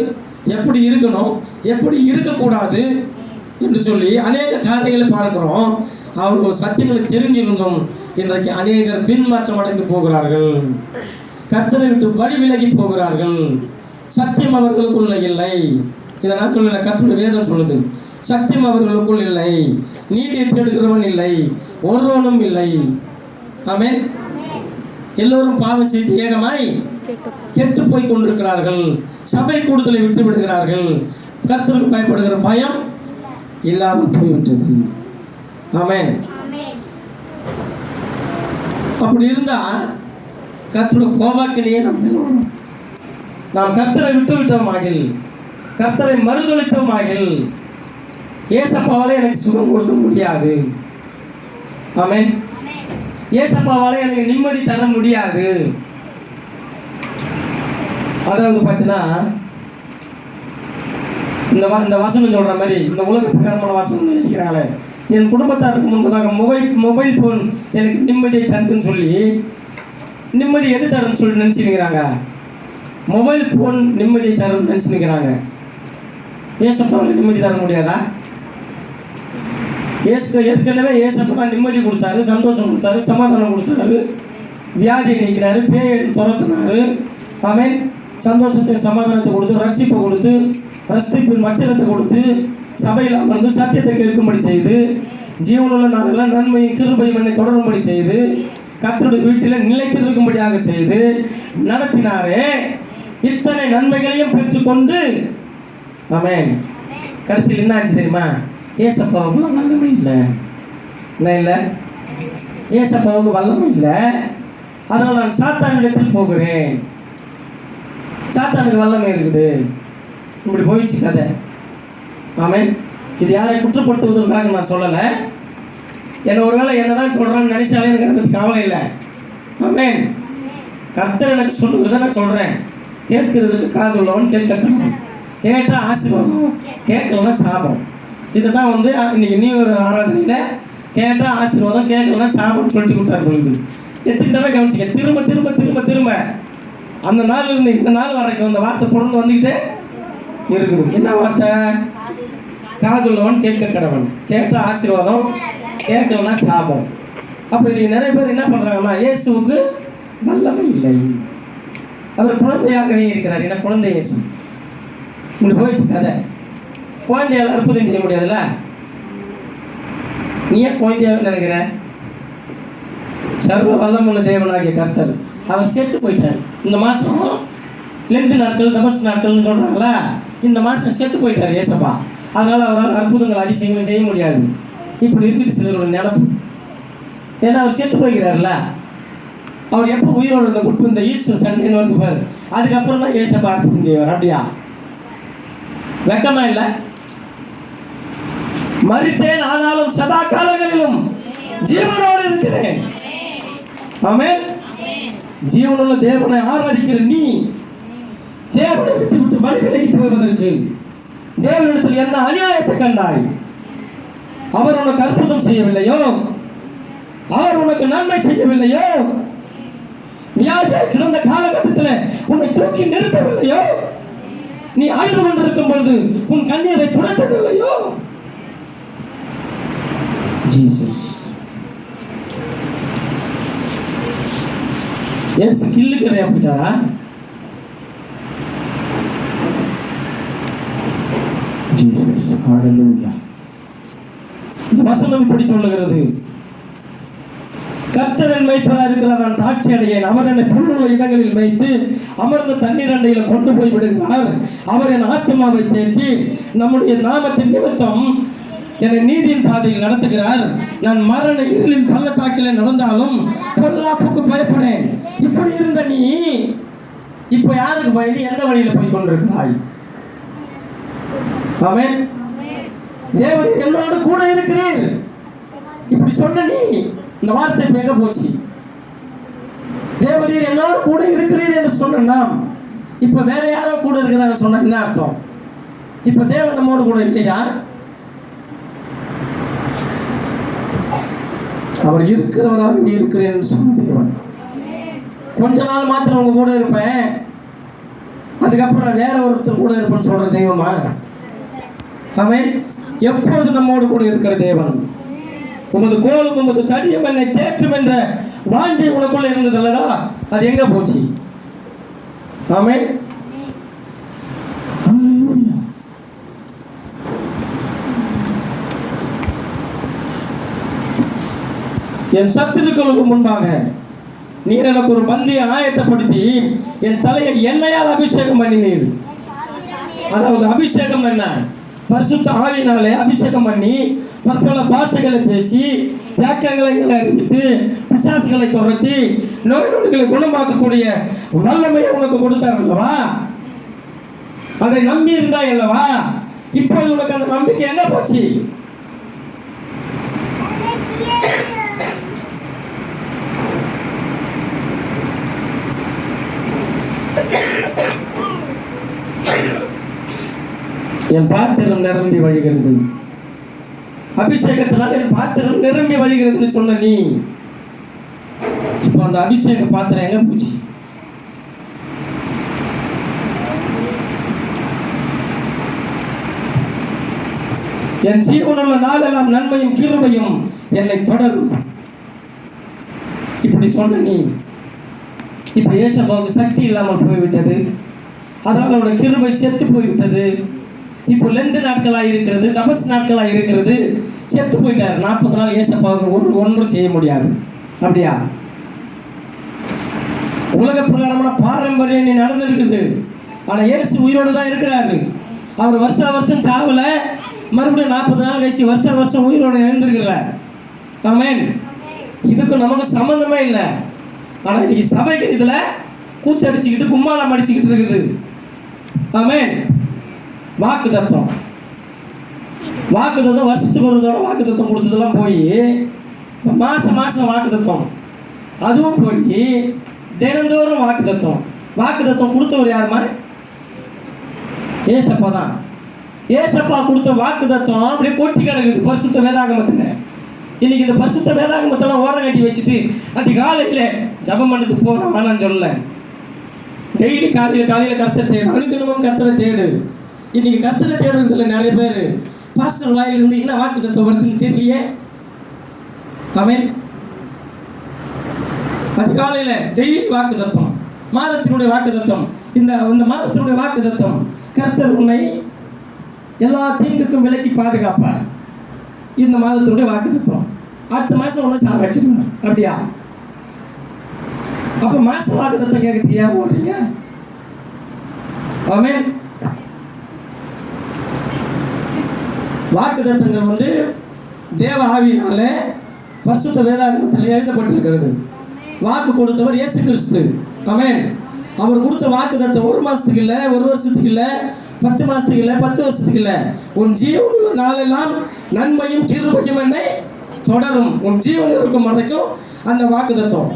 A: எப்படி இருக்கணும், எப்படி இருக்கக்கூடாது என்று சொல்லி அநேக காரியங்களை பார்க்கிறோம். அவர்கள் சத்தியங்களை தெரிஞ்சிருந்தும் இன்றைக்கு அநேகர் பின்மாற்றம் அடைந்து போகிறார்கள். கர்த்தரை விட்டு வழி விலகி போகிறார்கள். சத்தியம் அவர்களுக்குள்ள இல்லை. இதை நான் சொல்லல, கர்த்தருடைய வேதம் சொல்லுது. சத்தியம் அவர்களுக்குள் இல்லை, நீதியை தேடுகிறவன் இல்லை, ஒருவனும் இல்லை. ஆமென். எல்லோரும் பாவம் செய்து ஏகமாய் கெட்டு போய் கொண்டிருக்கிறார்கள். சபை கூடுதலை விட்டு விடுகிறார்கள். கர்த்தருக்கு பயப்படுகிற பயம் இல்லாமல் போய்விட்டது. ஆமென். அப்படி இருந்தால் கர்த்தருடைய கோபாக்கிலேயே நாம் கர்த்தரை விட்டு விட்டோமாகில், கர்த்தரை மறுதளித்தோமாகில் ஏசப்பாவாலே எனக்கு சுகம் கொடுக்க முடியாது. ஆமென். ஏசப்பாவாலே எனக்கு நிம்மதி தர முடியாது. அதாவது பார்த்தீங்கன்னா இந்த வசனம் சொல்கிற மாதிரி இந்த உலக பிரகாரமான வசனம் நினைக்கிறாங்களே, என் குடும்பத்தாருக்கு முன்பதாக மொபைல் ஃபோன் எனக்கு நிம்மதியை தருதுன்னு சொல்லி, நிம்மதி எது தருன்னு சொல்லி நினச்சிருக்கிறாங்க. மொபைல் ஃபோன் நிம்மதியை தருன்னு நினச்சிருக்கிறாங்க. ஏசப்பாவால் நிம்மதி தர முடியாதா? ஏற்கனவே ஏசப்பா தான் நிம்மதி கொடுத்தாரு, சந்தோஷம் கொடுத்தாரு, சமாதானம் கொடுத்தாரு, வியாதியை நீக்கினாரு, பேயை துரத்தினாரு. ஆமென். சந்தோஷத்தை சமாதானத்தை கொடுத்து, ரட்சிப்பை கொடுத்து, ரட்சிப்பின் மச்சரத்தை கொடுத்து, சபையில் அமர்ந்து சத்தியத்தை கேட்கும்படி செய்து, ஜீவனுள்ள நாளெல்லாம் நன்மையும் கிருபையும் என்னை தொடரும்படி செய்து, கர்த்தருடைய வீட்டில் நிலைத்திருக்கும்படியாக செய்து நடத்தினாரே. இத்தனை நன்மைகளையும் பெற்றுக்கொண்டு ஆமென். கடைசியில் என்ன ஆச்சு தெரியுமா? ஏசப்பாவுக்கு வல்லமை இல்லை. என்ன இல்லை? ஏசப்பாவுக்கு வல்லமை இல்லை. அதனால் நான் சாத்தானிடத்தில் போகிறேன். சாத்தானுக்கு வல்லமை இருக்குது. இப்படி போயிடுச்சு கதை. ஆமென். இது யாரை குற்றப்படுத்துவதற்காக நான் சொல்லலை. என்னை ஒருவேளை என்ன தான் சொல்கிறான்னு நினச்சாலே எனக்கு அதை பற்றி கவலை இல்லை. ஆமென். கர்த்தர் எனக்கு சொல்லுகிறத நான் சொல்கிறேன். கேட்கிறதுக்கு காது உள்ளவன் கேட்கணும். கேட்டால் ஆசீர்வாதம், கேட்கலன்னா சாபம். இதை தான் இன்றைக்கி நியூ இயர் ஆராதனையில் கேட்டால் ஆசீர்வாதம், கேட்கலன்னா சாபம்னு சொல்லிட்டு கொடுத்தாரு பொழுது. எத்தனை தடவை கவனிச்சிக்க, திரும்ப திரும்ப திரும்ப திரும்ப அந்த நாள்லேருந்து இந்த நாள் வரைக்கும் அந்த வார்த்தை தொடர்ந்து வந்துக்கிட்டே இருக்குது. என்ன வார்த்தை? காதுள்ளவன் கேட்க கடவன், கேட்டால் ஆசீர்வாதம், கேட்கலன்னா சாபம். அப்போ இன்றைக்கி நிறைய பேர் என்ன பண்ணுறாங்கன்னா, இயேசுவுக்கு வல்லமை இல்லை, அவர் குழந்தையாகவே இருக்கிறார். ஏன்னா குழந்தை இயேசு. இப்படி போயிடுச்சு கதை. குழந்தையால் அற்புதம் செய்ய முடியாதுல்ல? நீ ஏன் குழந்தையாக நினைக்கிற? சர்வ வல்லமுள்ள தேவனாகிய கர்த்தர் அவர் சேர்த்து போயிட்டார். இந்த மாதம் லெந்து நாட்கள் தபஸ் நாட்கள்னு சொல்கிறாங்களா, இந்த மாதம் சேர்த்து போயிட்டார் ஏசப்பா. அதனால் அவரால் அற்புதங்கள் அதிசயங்களும் செய்ய முடியாது. இப்படி இருக்குது சிலரோட நினப்பு. ஏன்னா அவர் சேர்த்து போய்கிறார்ல. அவர் எப்போ உயிரோடு இருந்த குட்டு இந்த ஈஸ்டர் சண்டேன்னு வந்து பாரு, அதுக்கப்புறம் தான் ஏசப்பா அற்புதம் செய்வார். அப்படியா? வெக்கமா இல்லை? மரித்தேன் ஆனாலும் சதா காலங்களிலும் ஜீவனோடு இருக்கிறேன். ஆமென். ஜீவனுள்ள தேவனை ஆராதிக்கிற நீ தேவனை விட்டு விட்டு வழி விலகி போவதற்கு தேவனிடத்தில் என்ன அநியாயத்தை கண்டாய்? அவர் உனக்கு அற்புதம் செய்யவில்லையோ? அவர் உனக்கு நன்மை செய்யவில்லையோ? வியாதியாய் கிடந்த காலகட்டத்தில் உன்னை தூக்கி நிறுத்தவில்லையோ? நீ அழுது கொண்டிருக்கும் பொழுது உன் கண்ணீரை துடைத்ததில்லையோ? ஜீசஸ் ஏசு கில்லுக்கிறையா போயிட்டாரா? ஜீசஸ் ஹalleluya. இந்த வசனம் இப்படி சொல்லுகிறது, கர்த்தர் என் மேய்ப்பராக இருக்கிறார், நான் தாட்சி அடையேன். அவர் என்னை புல்லுள்ள இடங்களில் வைத்து அமர்ந்த தண்ணீர் அண்டையில் கொண்டு போய் விடுகிறார். அவர் என் ஆத்மாவை தேற்றி நம்முடைய நாமத்தின் நிமித்தம் என்னை நீதியின் பாதையில் நடத்துகிறார். நான் மரண இருளின் பள்ளத்தாக்கில் நடந்தாலும் பொல்லாப்புக்கு பயப்படேன். இப்படி இருந்த நீ இப்போ யாருக்கு பயந்து எந்த வழியில் போய் கொண்டிருக்கிறாய்? ஆமென். தேவன் என்னோடு கூட இருக்கிறேன் இப்படி சொன்ன நீ இந்த வார்த்தை எங்க போச்சு? தேவரீர் என்னோடு கூட இருக்கிறீர் என்று சொன்ன நாம் இப்ப வேற யாரோ கூட இருக்கிறாங்க சொன்ன என்ன அர்த்தம்? இப்ப தேவன் நம்மோடு கூட இல்லையா? அவர் இருக்கிறவராக இருக்கிறேன் என்று சொன்ன தேவன். கொஞ்ச நாள் மாத்திரம் உங்க கூட இருப்பேன், அதுக்கப்புறம் நான் வேற ஒருத்தர் கூட இருப்பேன்னு சொல்ற தெய்வமா? ஆமென். எப்பொழுது நம்மோடு கூட இருக்கிற தேவன். உமது கோலும் உமது தடியும் என்னை தேற்றும் என்ற வாஞ்சை உனக்குள்ள இருந்தது அல்லதா, அது எங்க போச்சு? ஆமென். என் சத்துருக்களுக்கு முன்பாக நீர் எனக்கு ஒரு பந்தியை ஆயத்தப்படுத்தி என் தலையை எண்ணெயால் அபிஷேகம் பண்ணினீர். அதாவது அபிஷேகம் என்ன? பரிசுத்த ஆவியினாலே அபிஷேகம் பண்ணி பற்பல பாஷைகளை பேசி வியாக்கியங்களை அறிவித்து பிசாசுகளை துரத்தி நோய் நொடிகளை குணமாக்கக்கூடிய வல்லமையை உனக்கு கொடுத்தார் அல்லவா? அதை நம்பி இருந்தாய் அல்லவா? இப்போது உனக்கு அந்த நம்பிக்கை எங்க போச்சு? என் பாத்திரம் நிரம்பி வழிகிறது, அபிஷேகத்தினால் என் பாத்திரம் நிரம்பி வழிகிறது சொன்ன நீ இப்போ அந்த அபிஷேக பாத்திரம் எங்க போச்சு? என் ஜீவனுள்ள நாளெல்லாம் நன்மையும் கிருபையும் என்னை தொடரும் இப்படி சொன்ன நீ இப்ப ஏசப்பாவுக்கு சக்தி இல்லாமல் போய்விட்டது. அதனால் அவருடைய கிருபை செத்து போய்விட்டது. இப்போ லெந்து நாட்களாக இருக்கிறது, தபஸ் நாட்களாக இருக்கிறது, செத்து போயிட்டார். 40 நாள் ஏசப்பாவுக்கு ஒன்றும் செய்ய முடியாது. அப்படியா? உலக பிரகாரமான பாரம்பரியம் நீ நடந்திருக்குது. ஆனால் இயேசு உயிரோடு தான் இருக்கிறாரு. அவர் வருஷம் சாவல, மறுபடியும் 40 நாள் கழிச்சு வருஷம் உயிரோடு எழுந்திருக்கிறார். ஆமென். இதுக்கு நமக்கு சம்பந்தமே இல்லை. ஆனால் இன்னைக்கு சபைக்கு இதில் கூத்தடிச்சுக்கிட்டு கும்மாளம் அடிச்சுக்கிட்டு இருக்குது. ஆமென். வாக்கு தத்துவம் வருஷத்துக்கு ஒரு தடவை வாக்கு தத்துவம் கொடுத்ததெல்லாம் போய் மாதம் வாக்கு தத்துவம், அதுவும் போய் தினந்தோறும் வாக்கு தத்துவம் கொடுத்தவர் யாருமா? ஏசப்பா தான். ஏசப்பா கொடுத்த வாக்கு தத்துவம் அப்படியே கொட்டி கிடக்குது பரிசுத்த வேதாகமத்தில். இன்னைக்கு இந்த பரிசுத்த வேதாகமத்தெல்லாம் ஓரம் கட்டி வச்சுட்டு அதிகாலையில் ஜபம் பண்ணதுக்கு போன வேணான்னு சொல்லலை. டெய்லி காலையில் கர்த்தரை தேடு, அனுதினமும் கர்த்தரை தேடு. இன்னைக்கு கர்த்தரை தேடுறதுல நிறைய பேர் பாஸ்டர் வாயிலிருந்து என்ன வாக்கு தத்துவம் வருதுன்னு தெரியலையே. ஆமென். அதிகாலையில் டெய்லி வாக்கு தத்துவம், மாதத்தினுடைய வாக்கு தத்துவம். இந்த மாதத்தினுடைய வாக்கு தத்துவம், கர்த்தர் உன்னை எல்லா தீங்குக்கும் விலக்கி பாதுகாப்பார். இந்த மாதத்தினுடைய வாக்கு தத்துவம். அடுத்த மாதம் ஒன்று சாவடிச்சிடுவார். அப்படியா? அப்போ மாச வாக்குத்தத்தம் கேட்கறதுக்கு ஏன் போடுறீங்க? ஆமென். வாக்குத்தத்தங்கள் வந்து தேவ ஆவியினால பரிசுத்த வேதாகமத்தில் எழுதப்பட்டிருக்கிறது. வாக்கு கொடுத்தவர் இயேசு கிறிஸ்து. ஆமென். அவர் கொடுத்த வாக்குத்தத்தம் 1 மாசத்துக்கு இல்லை, 1 வருஷத்துக்கு இல்லை, 10 மாசத்துக்கு இல்லை, 10 வருஷத்துக்கு இல்லை. உன் ஜீவனுள்ள நாளெல்லாம் நன்மையும் கிருபையும் என்னை தொடரும். உன் ஜீவன் இருக்கும் வரைக்கும் அந்த வாக்குத்தத்தம்.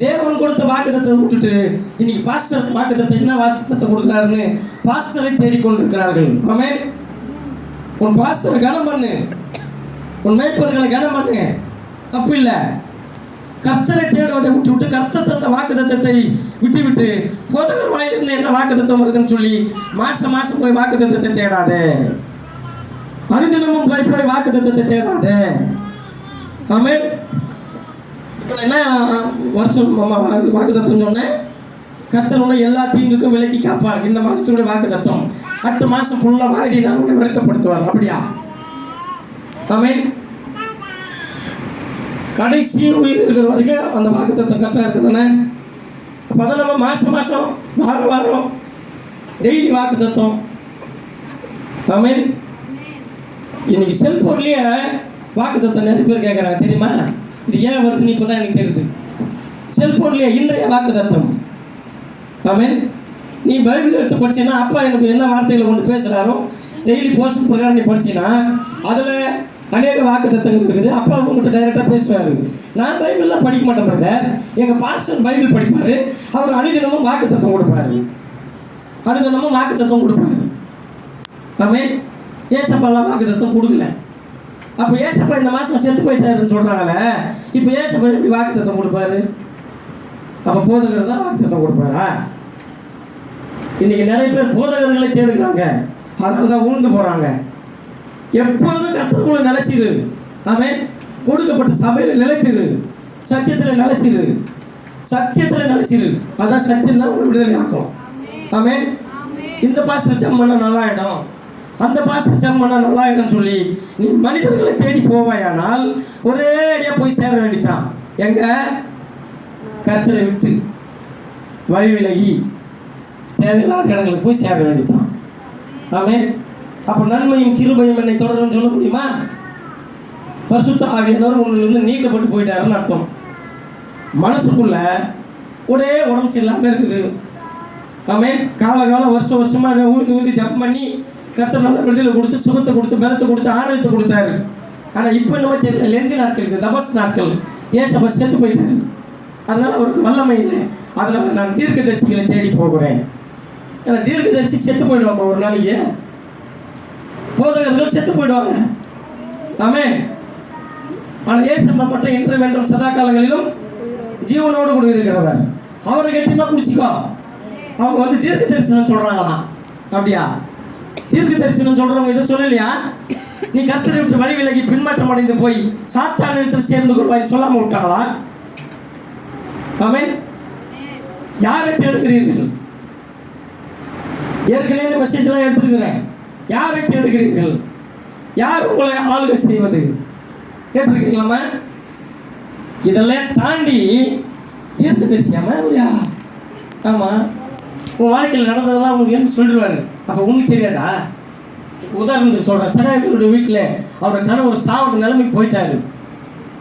A: தேவன் கொடுத்த வாக்குத்தத்தை விட்டுட்டு இன்னைக்கு பாஸ்டர் வாக்குத்தத்தை என்ன வாக்குத்தத்தை கொடுக்குறாருன்னு பாஸ்டரை தேடிக்கொண்டிருக்கிறார்கள். ஆமென். உன் பாஸ்டரை கனம் பண்ணு, உன் மேய்ப்பர்களை கனம் பண்ணு, தப்பு இல்லை. கர்த்தரை தேடுவதை விட்டு கர்த்தர் தந்த வாக்குத்தத்தை விட்டு போதகர் வாயிலிருந்து என்ன வாக்குத்தம் வருதுன்னு சொல்லி மாசம் போய் வாக்குத்தத்தை தேடாதே. அனுதினமும் போய் வாக்குத்தத்தை தேடாதே. ஆமென். இப்போ என்ன வருஷம் வாக்குத்தம் சொன்னேன், கர்த்தர் உன்னை எல்லா தீங்குக்கும் விலக்கி காப்பார். இந்த மாதத்துடைய வாக்குத்தம். அடுத்த மாதம் ஃபுல்லாக வாதி நான் உன்னை வருத்தப்படுத்துவார். அப்படியா? ஆமென். கடைசி உயிர் இருக்கிற வரைக்கும் அந்த வாக்குத்தத்தம் கரெக்டாக இருக்குது தானே? அப்போ அதை நம்ம மாதம் வாரம் டெய்லி வாக்குத்தத்தம். ஆமென். இன்னைக்கு செல்ஃபோன்லேயே வாக்குத்தத்தம் நிறைய பேர் கேட்குறாங்க, தெரியுமா? இது ஏன் வருதுன்னு இப்போ தான் எனக்கு தெரியுது. செல்ஃபோன்லேயே இன்றைய வாக்குத்தத்தம். ஆமென். நீ பைபிள் எடுத்து படிச்சீன்னா அப்பா எனக்கு என்ன வார்த்தைகளை கொண்டு பேசுகிறாரோ டெய்லி போஸ்ட் பிரகாரம் நீ படிச்சின்னா அதில் அநேக வாக்குத்தத்தங்கள் இருக்குது. அப்பா உங்கள்கிட்ட டைரெக்டாக பேசுவார். நான் பைபிள்லாம் படிக்க மாட்டேன். எங்கள் பாஸ்டர் பைபிள் படிப்பார். அவர் அனுதினமும் வாக்குத்தத்தம் கொடுப்பார். ஆமென். ஏசப்பாலாம் வாக்குத்தத்தம் கொடுக்கல. அப்போ ஏசப்பா இந்த மாதம் செத்து போயிட்டாருன்னு சொல்கிறாங்களே, இப்போ ஏசப்பா எப்படி வாக்குத்தத்தம் கொடுப்பாரு? அப்போ போதகர் தான் வாக்குத்தத்தம் கொடுப்பாரா? இன்னைக்கு நிறைய பேர் போதகர்களை தேடுகிறாங்க, அதனால தான் உழுந்து போகிறாங்க. எப்பொழுதும் கர்த்தருக்குள்ள நிலைச்சிரு. ஆமென். கொடுக்கப்பட்ட சபையில் நிலைத்திரு, சத்தியத்தில் நிலைச்சிரு. அதான் சத்தியம் தான் உங்களுக்கு விடுதலை ஆக்கும். ஆமென். இந்த பாஸ்டர் ஜெபம் பண்ணால் நல்லாயிடும், அந்த பாஸ்டர் ஜெபம் பண்ணால் நல்லாயிடும் சொல்லி நீ மனிதர்களை தேடி போவாயானால் ஒரே அடியாக போய் சேர வேண்டித்தான். எங்க? கர்த்தரை விட்டு வழி விலகி தேவையில்லாத இடங்களுக்கு போய் சேர வேண்டித்தான். ஆமென். அப்போ நன்மையும் கிருபையும் என்னை தொடரும்னு சொல்ல முடியுமா? பரிசுத்த ஆவியானவர் உங்களிலிருந்து நீக்கப்பட்டு போயிட்டாருன்னு அர்த்தம். மனசுக்குள்ள ஒரே உடம்பு சரியில்லாமல் இருக்குது. ஆமென். காலம் வருஷமாக ஊருக்கு ஜப் பண்ணி கர்த்தர் நல்ல விடுதலை கொடுத்து, சுகத்தை கொடுத்து, பலத்தை கொடுத்து, ஆரோக்கியத்தை கொடுத்தாரு. ஆனால் இப்போ நம்ம தெரியல, லெந்து நாட்கள் இருக்குது, தபஸ் நாட்கள். ஏசப்பா செத்து போயிட்டாரு. அதனால் அவருக்கு வல்லமை இல்லை. அதனால் நான் தீர்க்கதரிசிகளை தேடி போகிறேன். ஏன்னா தீர்க்கதரிசி செத்து போயிடுவாங்க ஒரு நாளைக்கு, போதகர்கள் செத்து போயிடுவாங்க. ஆமென். ஆனால் ஏசப்பா மட்டும் இன்று வேண்டும் சதா காலங்களிலும் ஜீவனோடு கூட இருக்கிறவர். அவரை கட்டினா பிடிச்சிக்கோ. அவங்க வந்து தீர்க்க தரிசனம் சொல்கிறாங்களாம். அப்படியா? தீர்க்க தரிசனம் சொல்கிறவங்க எதுவும் சொல்லலையா? நீ கர்த்தரை விட்டு வழி விலகி பின்மாற்றம் அடைந்து போய் சாத்தான் இடத்தில் சேர்ந்து கொள்வாய் சொல்லாமல் விட்டாங்களா? ஆமென். யாரை தேடுகிறீர்கள்? ஏற்கனவே மெசேஜ்லாம் எடுத்துருக்கிறேன். யாரை தேடுகிறீர்கள்? யார் உங்களை ஆளுகை செய்வது? கேட்டிருக்கீங்களாமா? இதெல்லாம் தாண்டி தீர்க்க தரிசியாமா இல்லையா? ஆமாம். உன் வாழ்க்கையில் நடந்ததெல்லாம் உங்களுக்கு என்ன சொல்லிடுவாரு. அப்போ உனக்கு தெரியாதா? உதாரணத்துக்கு சொல்கிறேன். சகாயத்தோட வீட்டில் அவரோட கணவர் சாவட நிலைமைக்கு போயிட்டாரு.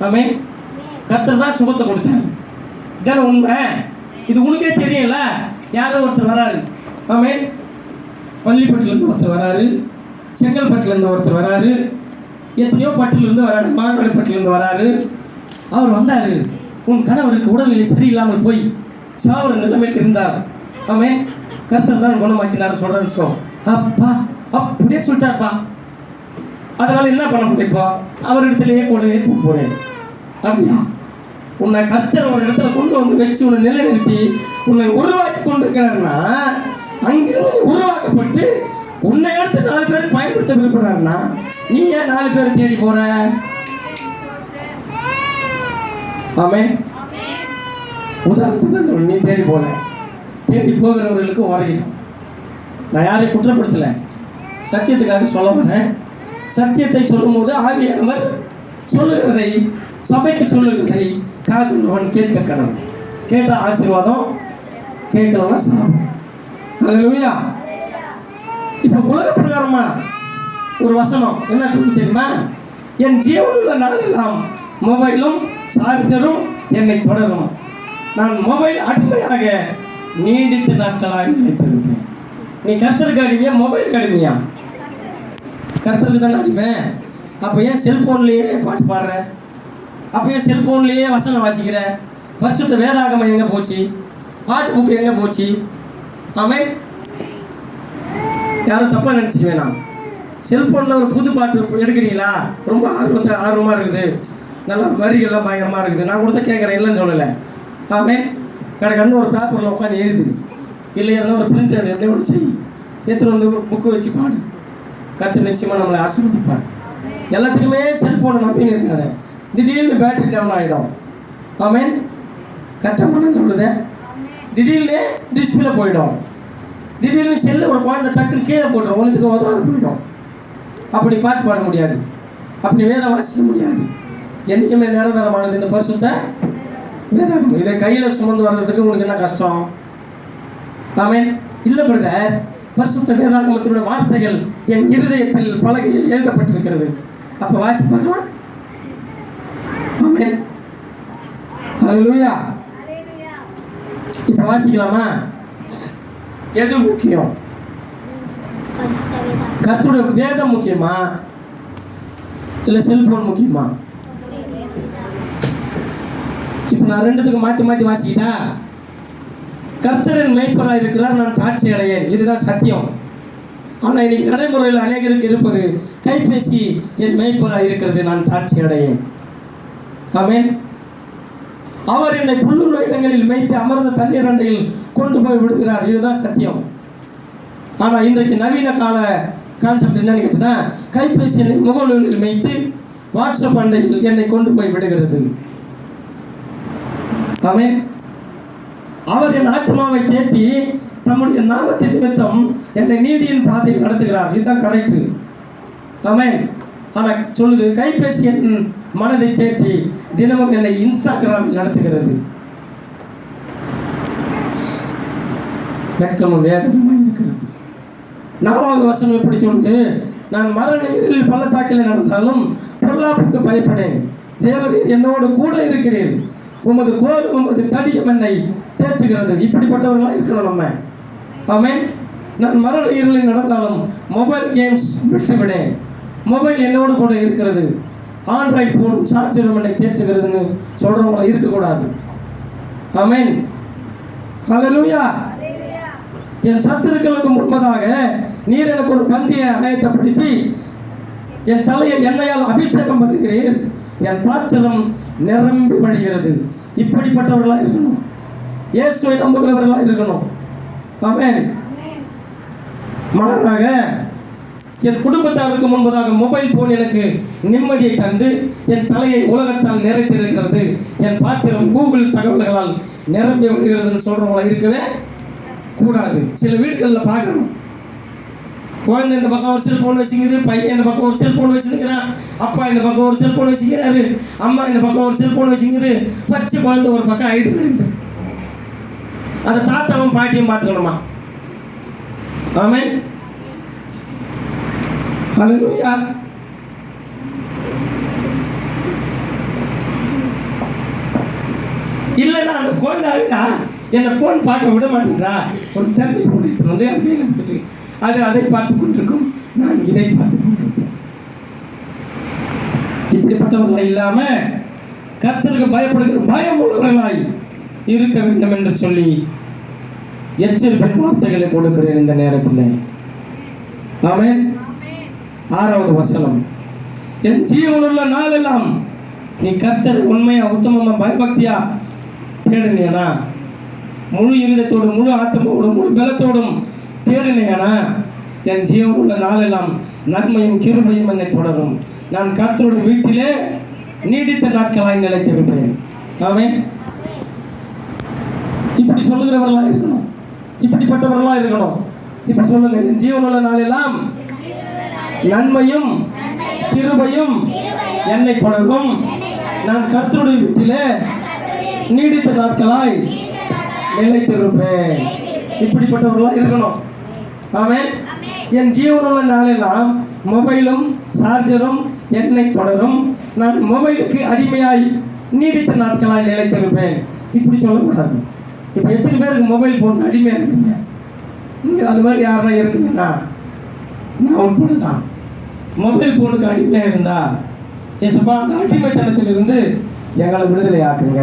A: ஆமென். கர்த்தர் தான் சுகத்தை கொடுத்தாரு. இதான உண்மை. இது உனக்கே தெரியல. யாரோ ஒருத்தர் வராரு. ஆமென். பள்ளிப்பட்டிலேருந்து ஒருத்தர் வராரு, செங்கல்பட்டிலேருந்து ஒருத்தர் வராரு, எத்தனையோ பட்டிலேருந்து வராரு, மாங்கல்பட்டிலேருந்து வராரு. அவர் வந்தார். உன் கணவருக்கு உடல்நிலை சரியில்லாமல் போய் சாவர நிலைமைக்கு இருந்தார். ஆமென். கர்த்தர் தான் குணமாக்கினார் சொல்கிறேன்னு அப்பா அப்படியே சொல்லிட்டார்ப்பா. அதனால் என்ன பண்ண முடியுப்பா? அவரிடத்துலேயே கூடவே போகிறேன். அப்படியா? உன்னை கர்த்தர் ஒரு இடத்துல கொண்டு வந்து வச்சு உன்னை நிலைநிறுத்தி உன்னை உருவாக்கி கொண்டிருக்கிறாருன்னா, அங்கிருந்து உருவாக்கப்பட்டு உன்னை எடுத்து 4 பேர் பயன்படுத்த விரும்புகிறாருன்னா நீ ஏன் 4 பேரை தேடி போற? ஆமென். உதாரணத்துக்கு தான் சொல்லு, நீ தேடி போல. தேடி போகிறவர்களுக்கு உரையிட்டோம். நான் யாரையும் குற்றப்படுத்தலை, சத்தியத்துக்காக சொல்ல வரேன். சத்தியத்தை சொல்லும் போது ஆவியானவர் சொல்லுகிறதை, சபைக்கு சொல்லுகிறதை காதுள்ளவன் கேட்க கடவுள். கேட்டால் ஆசீர்வாதம், கேட்கலன்னா சாபம். அல்லேலூயா. இப்போ உலக பிரகாரமா ஒரு வசனம் என்ன சொல்லி தெரியுமா? என் ஜீவனுள்ள நாளெல்லாம் மொபைலும் சார்ஜரும் என்னை தொடரும். நான் மொபைல் அடிமையாக நீடித்த நாட்களாக நினைத்திருப்பேன். நீ கர்த்தருக்கு அடிமையா மொபைலுக்கு அடிமையா? கர்த்தருக்கு தானே அடிப்பேன். அப்போ ஏன் செல்ஃபோன்லேயே பாட்டு பாடுற? அப்போ ஏன் செல்ஃபோன்லேயே வசனம் வாசிக்கிற? பரிசுத்த வேதாகமம் எங்கே போச்சு? பாட்டு புக்கு எங்கே போச்சு? ஆமாம், யாரும் தப்பாக நினச்சிக்க வேணாம். செல்ஃபோனில் ஒரு புது பாட்டு எடுக்கிறீங்களா? ரொம்ப ஆர்வமாக இருக்குது, நல்லா வரிகள்லாம் பயங்கரமாக இருக்குது. நான் கூட தான் கேட்குறேன், இல்லைன்னு சொல்லலை. ஆமாம், கண்ணு ஒரு பேப்பரில் உட்காந்து எழுது, இல்லை எதனா ஒரு பிரிண்ட் எப்படி ஒன்று செய், எடுத்துகிட்டு வந்து புக்கு வச்சு பாடு. கருத்து நிச்சயமாக நம்மளை ஆசீர்வதிப்பார். எல்லாத்துக்குமே செல்ஃபோனை நம்பின்னு இருக்காது. திடீர்னு பேட்டரி டவுன் ஆகிடும். ஆமாம், கரெக்டாக சொல்லுது. திடீர்னு டிஸ்பிளே போயிடும். திடீர்னு செல்லு ஒரு குழந்தை டக்குன்னு கீழே போட்டுரும், ஒன்றுத்துக்கு உதவாது போயிடும். அப்படி பாட்டு பாட முடியாது, அப்படி வேதம் வாசிக்க முடியாது. என்றைக்குமே நிரந்தரமானது இந்த பரிசுத்த வேதம். இதை கையில் சுமந்து வர்றதுக்கு உங்களுக்கு என்ன கஷ்டம்? ஆமென். இல்லை பிரதர், பரிசுத்த வேதாகமத்தினுடைய வார்த்தைகள் என் இருதயத்தில் பலகையில் எழுதப்பட்டிருக்கிறது. அப்போ வாசி பார்க்கலாம். ஆமென். ஹல்லேலூயா. இப்போ வாசிக்கலாமா? எது முக்கியம்? கர்த்தருடைய வேதம் முக்கியமா இல்லை செல்போன் முக்கியமா? இப்போ நான் ரெண்டுத்துக்கு மாற்றி மாற்றி வாசிக்கிட்டா, கர்த்தரின் மேய்ப்பராக இருக்கிறார், நான் தாட்சி அடையேன், இதுதான் சத்தியம். ஆனால் இன்னைக்கு நடைமுறையில் அநேகருக்கு இருப்பது கைபேசி என் மேய்ப்பராக இருக்கிறது, நான் தாட்சி அடையேன். ஆமென். அவர் என்னை புல்லுள்ள இடங்களில் மேய்த்து அமர்ந்த தண்ணீர் அண்டையில் கொண்டு போய் விடுகிறார், இதுதான் சத்தியம். ஆனால் இன்றைக்கு நவீன கால கான்செப்ட் என்னன்னு கேட்டீங்கன்னா, கைபேசி என்னை முகநூலில் மேய்த்து வாட்ஸ்அப் அண்டையில் என்னை கொண்டு போய் விடுகிறது. ஆமென். அவர் என் ஆத்மாவை தேற்றி தம்முடைய நாமத்தின் நிமித்தம் என்னை நீதியின் பாதையில் நடத்துகிறார், இதுதான் கரெக்டு. ஆமென். ஆனால் சொல்லுது, கைபேசி என் மனதை தேற்றி தினமும் என்னை இன்ஸ்டாகிராமில் நடத்துகிறது. வெட்கமும் வேதனையும் இருக்கிறது. 4வது வசனம் எப்படி சொல்லுது? நான் மரண இருளில் பள்ளத்தாக்கில் நடந்தாலும் பொல்லாப்புக்கு பயப்படேன், தேவரீர் என்னோடு கூட இருக்கிறேன், உமது கோலும் உமது தடியும் என்னை தேற்றுகிறது. இப்படிப்பட்டவர்களாக இருக்கணும் நம்ம. ஆமென். நான் மரண இருளில் நடந்தாலும் மொபைல் கேம்ஸ் விட்டுவிடேன், மொபைல் என்னோடு கூட இருக்கிறது, ஆண்ட்ராய்டு ஃபோனும் சார்ஜரும் என்னை தேற்றுகிறதுன்னு சொல்கிறவங்கள இருக்கக்கூடாது. ஆமென். ஹல்லேலூயா. என் சத்துருக்களுக்கு முன்பதாக நீர் எனக்கு ஒரு பந்தியை ஆயத்தப்படுத்தி என் தலையை எண்ணெயால் அபிஷேகம் பண்ணுகிறீர், என் பாத்திரம் நிரம்பி வழிகிறது. இப்படிப்பட்டவர்களாக இருக்கணும், இயேசுவை நம்புகிறவர்களாக இருக்கணும். ஆமென். மாறாக என் குடும்பத்தாருக்கு முன்பதாக மொபைல் போன் எனக்கு நிம்மதியை தந்து என் தலையை உலகத்தால் நிறைத்திருக்கிறது, என் பாத்திரம் கூகுள் தகவல்களால் நிரம்பி வருகிறதுன்னு சொல்கிறவங்கள இருக்கவே கூடாது. சில வீடுகளில் பார்க்கணும், குழந்தை இந்த பக்கம் ஒரு செல்ஃபோன் வச்சுக்கிறது, பையன் இந்த பக்கம் ஒரு செல்ஃபோன் வச்சுருக்கிறான், அப்பா இந்த பக்கம் ஒரு செல்ஃபோன் வச்சுக்கிறாரு, அம்மா இந்த பக்கம் ஒரு செல்ஃபோன் வச்சுக்கிறது, பச்சை குழந்தை ஒரு பக்கம் ஐது கிடைக்குது. அதை தாத்தாவும் பாட்டியும் பார்த்துக்கணுமா? ஆமென். ஹல்லேலூயா. இல்லைன்னா அந்த குழந்தை அழுதா என்னை ஃபோன் பார்க்க விட மாட்டேங்கிறா, ஒரு தம்பி ஃபோன் எடுத்துட்டு வந்து என் கையில் கொடுத்துட்டு அதை பார்த்து கொண்டிருக்கும், நான் இதை பார்த்து கொண்டிருப்பேன். இப்படிப்பட்டவர்களாக இல்லாமல் கர்த்தருக்கு பயப்படுகிற பயம் உள்ளவர்களாய் இருக்க வேண்டும் என்று சொல்லி எச்சரிப்பின் வார்த்தைகளை கொடுக்கிறேன் இந்த நேரத்தில். ஆமென். 6வது வசனம், என் ஜீவனுள்ள நாளெல்லாம் நீ கர்த்தர் உண்மையா உத்தமமா பயபக்தியா தேடினேனா, முழு இருதத்தோடு முழு ஆத்மாவோடு முழு பலத்தோடும் தேடினேனா, என் ஜீவனுள்ள நாளெல்லாம் நன்மையும் கிருபையும் என்னை தொடரும், நான் கர்த்தருடைய வீட்டிலே நீடித்த நாட்களாய் நிலைத்திருப்பேன். ஆமென். இப்படி சொல்லுகிறவர்களாக இருக்கணும், இப்படிப்பட்டவர்களாக இருக்கணும். இப்ப சொல்லுங்க, என் ஜீவனுள்ள நாளெல்லாம் நன்மையும் கிருபையும் என்னை தொடரும், நான் கர்த்தருடைய வீட்டிலே நீடித்த நாட்களாய் நிலைத்திருப்பேன். இப்படிப்பட்டவர்களாக இருக்கணும். ஆமென். என் ஜீவனுள்ள நாளெல்லாம் மொபைலும் சார்ஜரும் என்னை தொடரும். நான் மொபைலுக்கு அடிமையாய் நீடித்த நாட்களாய் நிலைத்திருப்பேன். இப்படி சொல்லக்கூடாது. இப்போ எத்தனை பேருக்கு மொபைல் ஃபோன் அடிமையாக இருக்குங்க? இங்கே அது மாதிரி யாரெல்லாம் இருக்குங்கன்னா நான் உட்பட தான். மொபைல் ஃபோனுக்கு அடிமையாக இருந்தா ஏசப்பா அந்த அடிமைத்தனத்திலிருந்து எங்களை விடுதலை ஆக்குங்க.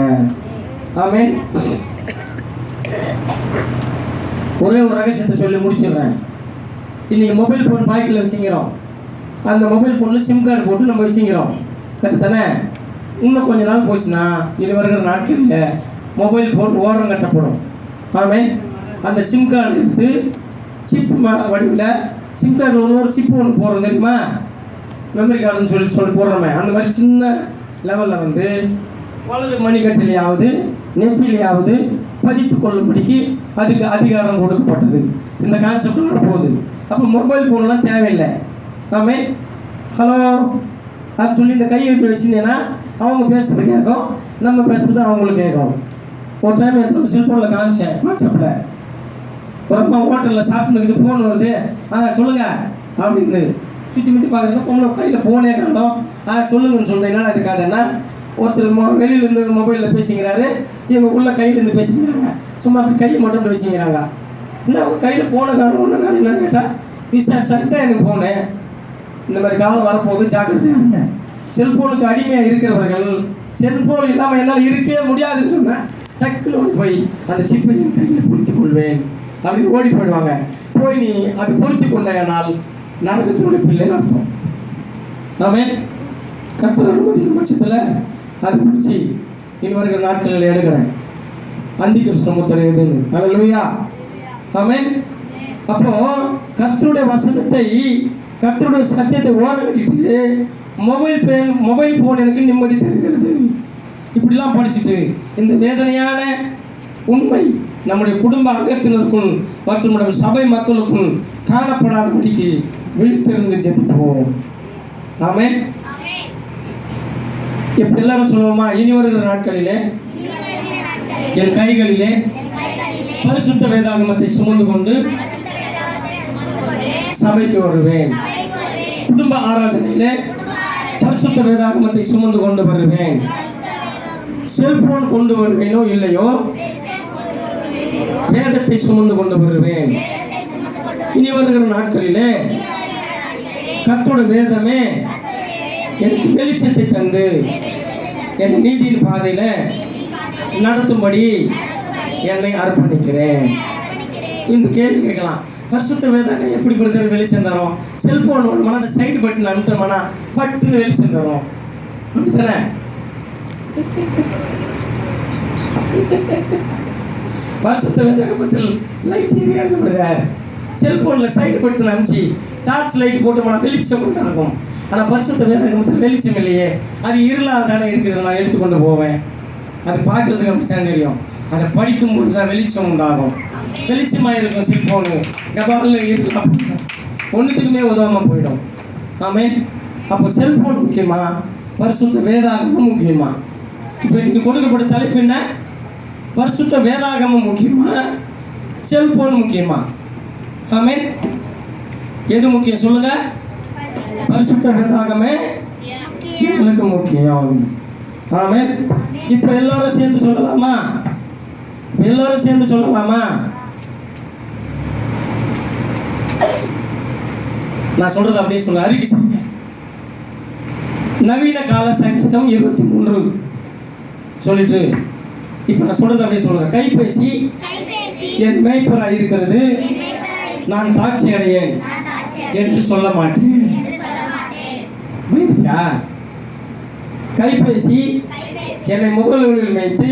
A: ஆமென். ஒரே ஒரு ரகசியத்தை சொல்லி முடிச்சிடுறேன். இன்றைக்கி மொபைல் ஃபோன் பாக்கெட்டில் வச்சுக்கிறோம். அந்த மொபைல் ஃபோனில் சிம் கார்டு போட்டு நம்ம வச்சுக்கிறோம். கரெக்டு தானே? இன்னும் கொஞ்ச நாள் போச்சுன்னா இது வருகிற நாட்களில் மொபைல் ஃபோன் ஓரம் கட்டப்படும். ஆமென். அந்த சிம் கார்டு எடுத்து சிப் வடிவில் சிம் கார்டில் ஒரு சிப்பு ஒன்று போடுறோம் தெரியுமா? மெமரி கார்டுன்னு சொல்லி போடுறோமே. அந்த மாதிரி சின்ன லெவலில் வந்து வலது மணிக்கட்டிலையாவது நெற்றிலையாவது பதித்து கொள்ளும்படிக்கு அதுக்கு அதிகாரம் கொடுக்கப்பட்டது. இந்த கான்செப்ட் வரப்போகுது. அப்போ மொபைல் ஃபோன்லாம் தேவையில்லை. ஆமென். ஹலோ அது சொல்லி இந்த கையை விட்டு வச்சுட்டேன்னா அவங்க பேசுறது கேட்கும், நம்ம பேசுறது அவங்களுக்கு கேட்கும். ஒரு டைம் எடுத்து செல்ஃபோனில் காமிச்சேன். வாட்ஸ்அப்பில் ஒரு அம்மா ஹோட்டலில் சாப்பிட்டுருக்கு, ஃபோன் வருது, சொல்லுங்கள் அப்படின்னு சுற்றி முற்றி பார்க்குறதுக்கு உங்களை கையில் ஃபோனே காணும். சொல்லுங்கன்னு சொல்கிறேன். என்னடா இது காதுன்னா ஒருத்தர் வெளியிலேருந்து மொபைலில் பேசிக்கிறாரு, இவங்க உள்ள கையிலேருந்து பேசிக்கிறாங்க. சும்மா அப்படி கையை மட்டும் வச்சுக்கிறாங்க. இல்லை அவங்க கையில் ஃபோனை காணும் ஒன்று காணும். என்னன்னு கேட்டால் விசாரிச்சாக்கு தான் எனக்கு ஃபோனு. இந்த மாதிரி காலம் வரப்போகுது, ஜாக்கிரதையாக இருங்க. செல்ஃபோனுக்கு அடிமையாக இருக்கிறவர்கள் செல்ஃபோன் இல்லாமல் என்னால் இருக்கவே முடியாதுன்னு சொன்னேன். டக்குன்னு ஓடி போய் அந்த சிப்பை என் கையில் பொருத்தி கொள்வேன் அப்படின்னு ஓடி போயிடுவாங்க. போய் நீ அதை பொருத்தி கொண்டானால் நரகத்தினுடைய பிள்ளைன்னு அர்த்தம். ஆமென். கர்த்தர் அனுமதிக்கும் பட்சத்தில் அதை குறித்து இனி வருகிற நாட்களில் எடுக்கிறேன். அந்தி கிறிஸ்தவ எதுன்னு. அல்லேலூயா. ஆமென். அப்போ கர்த்தருடைய வசனத்தை கர்த்தருடைய சத்தியத்தை ஓரம் கட்டிட்டு மொபைல் ஃபோன் எனக்கு நிம்மதி தருகிறது இப்படிலாம் படிச்சுட்டு இந்த வேதனையான உண்மை நம்முடைய குடும்ப அங்கத்தினருக்குள் மற்றும் நம்முடைய சபை மக்களுக்குள் காணப்படாதபடிக்கு விழித்திருந்து ஜெபிப்போம். ஆமென். இப்போ எல்லாரும் சொல்லுவோமா? இனி வருகிற நாட்களிலே என் கைகளிலே பரிசுத்த வேதாகமத்தை சுமந்து கொண்டு சபைக்கு வருவேன். குடும்ப ஆராதனையிலே பரிசுத்த வேதாகமத்தை சுமந்து கொண்டு வருவேன். செல்போன் கொண்டு வருவேனோ இல்லையோ வேதத்தை சுமந்து கொண்டு வருவேன். இனி வருகிற நாட்களிலே கர்த்தருடைய வேதமே எனக்கு வெளிச்சத்தை தந்து என் நீதியின் பாதையில நடத்தும்படி என்னை அர்ப்பணிக்கிறேன். இந்த கேள்வி கேட்கலாம், பரிசுத்த வேதாகம் எப்படி பிரதர் வெளிச்சம் தரும்? செல்போன் மனதை சைடு பட்டன் அழுத்தமானா பட்டுன்னு வெளிச்சம் தரும். அப்படித்தானே? பரிசுத்த வேதாகமத்தில் லைட் எரியாது பிரதர். செல்போனில் சைடு பட்டன் அமுச்சு டார்ச் லைட் போட்டோம்னா வெளிச்சம் உண்டாகும். ஆனால் பரிசுத்த வேதாகமத்தில் வெளிச்சம் இல்லையே, அது இருளாக தானே இருக்கிறது. நான் எடுத்துக்கொண்டு போவேன். அது பார்க்குறதுக்கு அப்படி தான் தெரியும். அதை படிக்கும்போது தான் வெளிச்சம் உண்டாகும். வெளிச்சமாக இருக்கும். செல்போனு கபாலில் இருக்கலாம், ஒன்றுத்துக்குமே உதவாமல் போயிடும். ஆமென். அப்போ செல்போன் முக்கியமா, பரிசுத்த வேதாகமம் முக்கியமா? இப்போ இன்னைக்கு கொடுக்கப்பட்ட தலைப்பு என்ன? பரிசுத்த வேதாகமம் முக்கியமா, செல்போன் முக்கியமா? ஆமென். எது முக்கியம் சொல்லுங்க? பரிசுத்த வேதாகமே எங்களுக்கு முக்கியம். ஆமென். இப்போ எல்லாரும் சேர்ந்து சொல்லலாமா? எல்லாரும் சேர்ந்து சொல்லலாமா? நான் சொல்றது அப்படியே சொல்லுங்க, அறிக்கை செய்யுங்க. நவீன கால சங்கீதம் 23 சொல்லிட்டு இப்போ நான் சொல்றது அப்படியே சொல்லுங்க. கைபேசி என் மேய்ப்பராக இருக்கிறது, நான் தாட்சி அடையேன் என்று சொல்ல மாட்டேன். புரியுதா? கைபேசி என்னை முகநூலில் வைத்து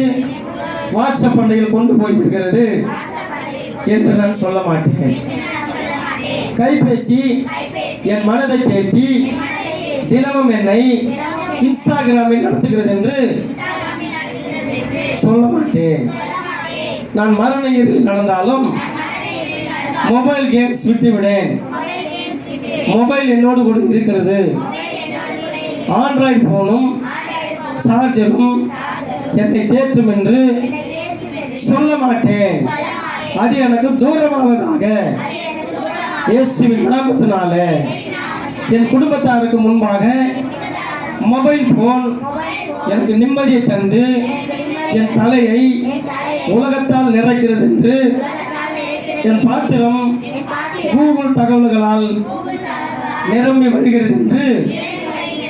A: வாட்ஸ்அப் பண்டையில் கொண்டு போய் விடுகிறது என்று நான் சொல்ல மாட்டேன். கைபேசி என் மனதை தேற்றி தினமும் என்னை இன்ஸ்டாகிராமில் நடத்துகிறது என்று சொல்ல மாட்டேன். நான் மரண இருளில் நடந்தாலும் மொபைல் கேம்ஸ் விட்டுவிடேன். மொபைல் என்னோடு கூட இருக்கிறது. ஆண்ட்ராய்டு ஃபோனும் சார்ஜரும் என்னை தேற்றும் என்று சொல்ல மாட்டேன். அது எனக்கு தூரமாவதாக. இயேசுவின் நாமத்தினாலே என் குடும்பத்தாருக்கு முன்பாக மொபைல் போன் எனக்கு நிம்மதியை தந்து என் தலையை உலகத்தால் நிறைக்கிறது என்று என் பாத்திரம் கூகுள் தகவல்களால் நிரம்பி வருகிறது என்று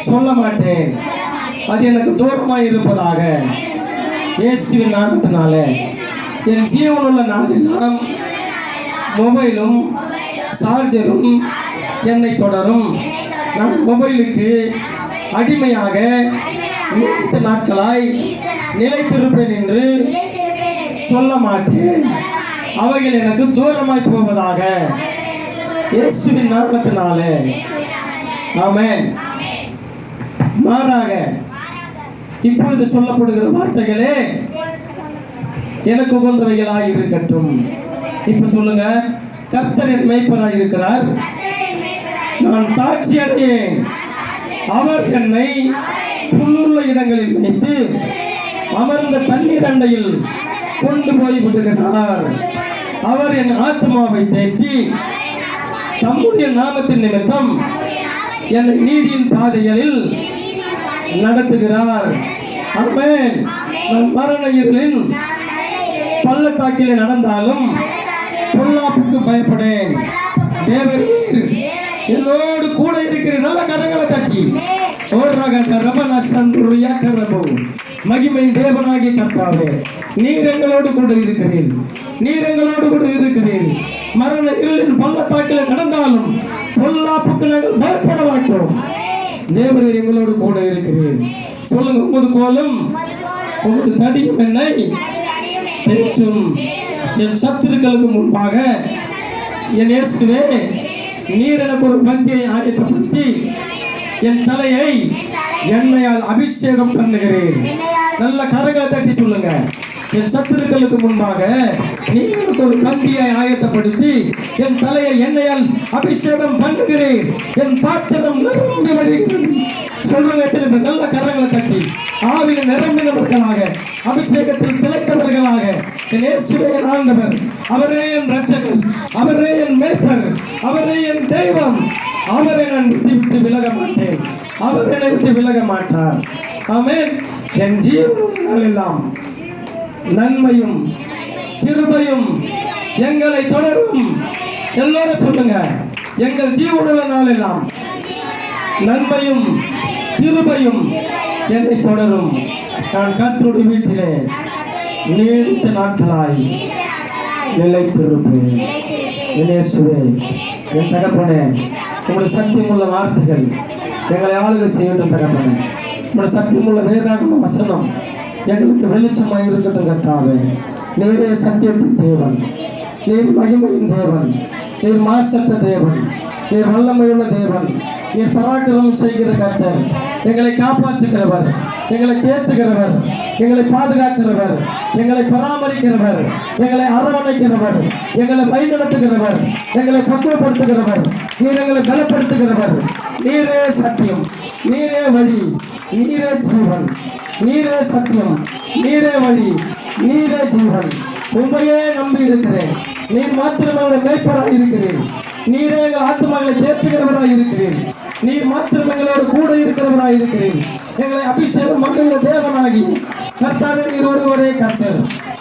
A: சொல்ல மாட்டேன். அது எனக்கு தூரமாய் இருப்பதாக. இயேசுவின் நாமத்தினாலே என் ஜீவனுள்ள நாளெல்லாம் மொபைலும் சார்ஜரும் என்னை தொடரும். நான் மொபைலுக்கு அடிமையாக நீடித்த நாட்களாய் நிலைத்திருப்பேன் என்று சொல்ல மாட்டேன். அவைகள் எனக்கு தூரமாய் போவதாக. இயேசுவின் நாமத்தினாலே ஆமென். மாறாக இப்பொழுது சொல்லப்படுகிற வார்த்தைகளே எனக்கு உகந்தவைகளாய் இருக்கட்டும். இப்ப சொல்லுங்க, கர்த்தர் என் மேய்ப்பராய் இருக்கிறார், நான் தாட்சி அடையேன். அவர் என்னை புல்லுள்ள இடங்களில் வைத்து அமர்ந்த தண்ணீர் அண்டையில் கொண்டு போய் விடுகிறார். அவர் என் ஆத்மாவை தேற்றி தம்முடைய நாமத்தின் நிமித்தம் என்னை நீதியின் பாதைகளில் நடத்துகிறார். ஆமென். நான் மரண இருளின் பள்ளத்தாக்கில் நடந்தாலும் பொல்லாப்புக்கு பயப்படேன். தேவரீர் என்னோடு கூட இருக்கிற நல்ல கரங்களை தட்டி மகிமையின் தேவனாகிய கர்த்தாவே, நீர் எங்களோடு கூட இருக்கிறீர். நீர் எங்களோடு கூட இருக்கிறீர். மரண இருளின் பள்ளத்தாக்கில் நடந்தாலும் பொல்லாப்புக்கு நாங்கள் பயப்பட மாட்டோம். தேவரீர் எங்களோடு கூட இருக்கிறீர். சொல்லுங்க, உமது கோலும் உமது தடியும் என்னை தேற்றும். என் சத்துருக்களுக்கு முன்பாக என் இயேசுவே, நீர் எனக்கு ஒரு பந்தியை ஆயத்தப்படுத்தி என் தலையை எண்ணெயால் அபிஷேகம் பண்ணுகிறேன். நல்ல கரங்களை தட்டி சொல்லுங்க, என் சத்துருக்களுக்கு முன்பாக நீர் எனக்கு ஒரு பந்தியை ஆயத்தப்படுத்தி என் தலையை எண்ணெயால் அபிஷேகம் பண்ணுகிறேன். என் பாத்திரம் நிரம்பி வருகிறது. சொல்லுங்க, திரும்ப நல்ல கரங்களை தட்டி ஆவியில் நிரம்பினவர்களாக, அபிஷேகத்தில் திளைத்தவர்களாக, என் இயேசுவே என் ஆண்டவர், அவரே என் இரட்சகர், அவரே என் மேய்ப்பர், அவரே என் தெய்வம், அவரை நான் விட்டு விலக மாட்டேன். அவர் என்னை விட்டு விலக மாட்டார். ஆமென். என் ஜீவனுள்ள நாளெல்லாம் நன்மையும் கிருபையும் எங்களை தொடரும். எல்லோரும் சொல்லுங்க, எங்கள் ஜீவனுள்ள நாளெல்லாம் நன்மையும் கிருபையும் என்னை தொடரும். நான் கர்த்தருடைய வீட்டிலே நீடித்த நாட்களாய் நிலைத்திருப்பேன். இயேசுவே, என் தகப்பனே, உங்களுடைய சத்தியமுள்ள வார்த்தைகள் எங்களை ஆளுகை செய்யட்டும். தகப்பனே, உங்களுடைய சத்தியமுள்ள வேதாகம வசனம் எங்களுக்கு வெளிச்சமாக இருக்கட்டும். கர்த்தாவே, நீரே சத்தியத்தின் தேவன், நீர் மகிமையின் தேவன், நீர் மாசற்ற தேவன், நீர் வல்லமையுள்ள தேவன், நீர் பராக்கிரமம் செய்கிற கர்த்தர், எங்களை காப்பாற்றுகிறவர், எங்களை தேற்றுகிறவர், எங்களை பாதுகாக்கிறவர், எங்களை பராமரிக்கிறவர், எங்களை அரவணைக்கிறவர், எங்களை வழிநடத்துகிறவர், எங்களை பக்குவப்படுத்துகிறவர், நீர் எங்களை பலப்படுத்துகிறவர். நீரே சத்தியம், நீரே வழி, நீரே ஜீவன், நீரே சத்தியம், நீரே வழி, நீரே ஜீவன். உண்மையே நம்பி இருக்கிறேன். நீர் மாத்திரமே மேய்ப்பராக இருக்கிறேன். நீரே எங்கள் ஆத்மாக்களை தேற்றுகிறவராக இருக்கிறேன். நீர் மாத்திரம் எங்களோடு கூட இருக்கிறவராக இருக்கிறேன். எங்களை அபிஷேகம் பண்ணுகிற தேவனாகி கர்த்தாவே, நீர் ஒருவரே கர்த்தர்.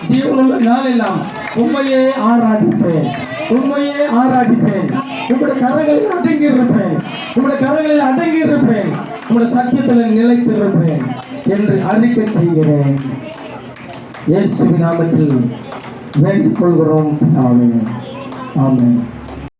A: ஜீவனுள்ள நாளெல்லாம் உண்மையே ஆராதிப்பேன், உண்மையே ஆராதிப்பேன். உங்களுடைய கரங்களில் அடங்கி இருப்பேன், உங்களுடைய கரங்களில் அடங்கி இருப்பேன், உங்களுடைய சத்தியத்தில் நிலைத்திருப்பேன் என்று அறிக்கை செய்கிறேன். இயேசுவின் நாமத்தில் வேண்டிக் கொள்கிறோம். ஆமென். ஆமென்.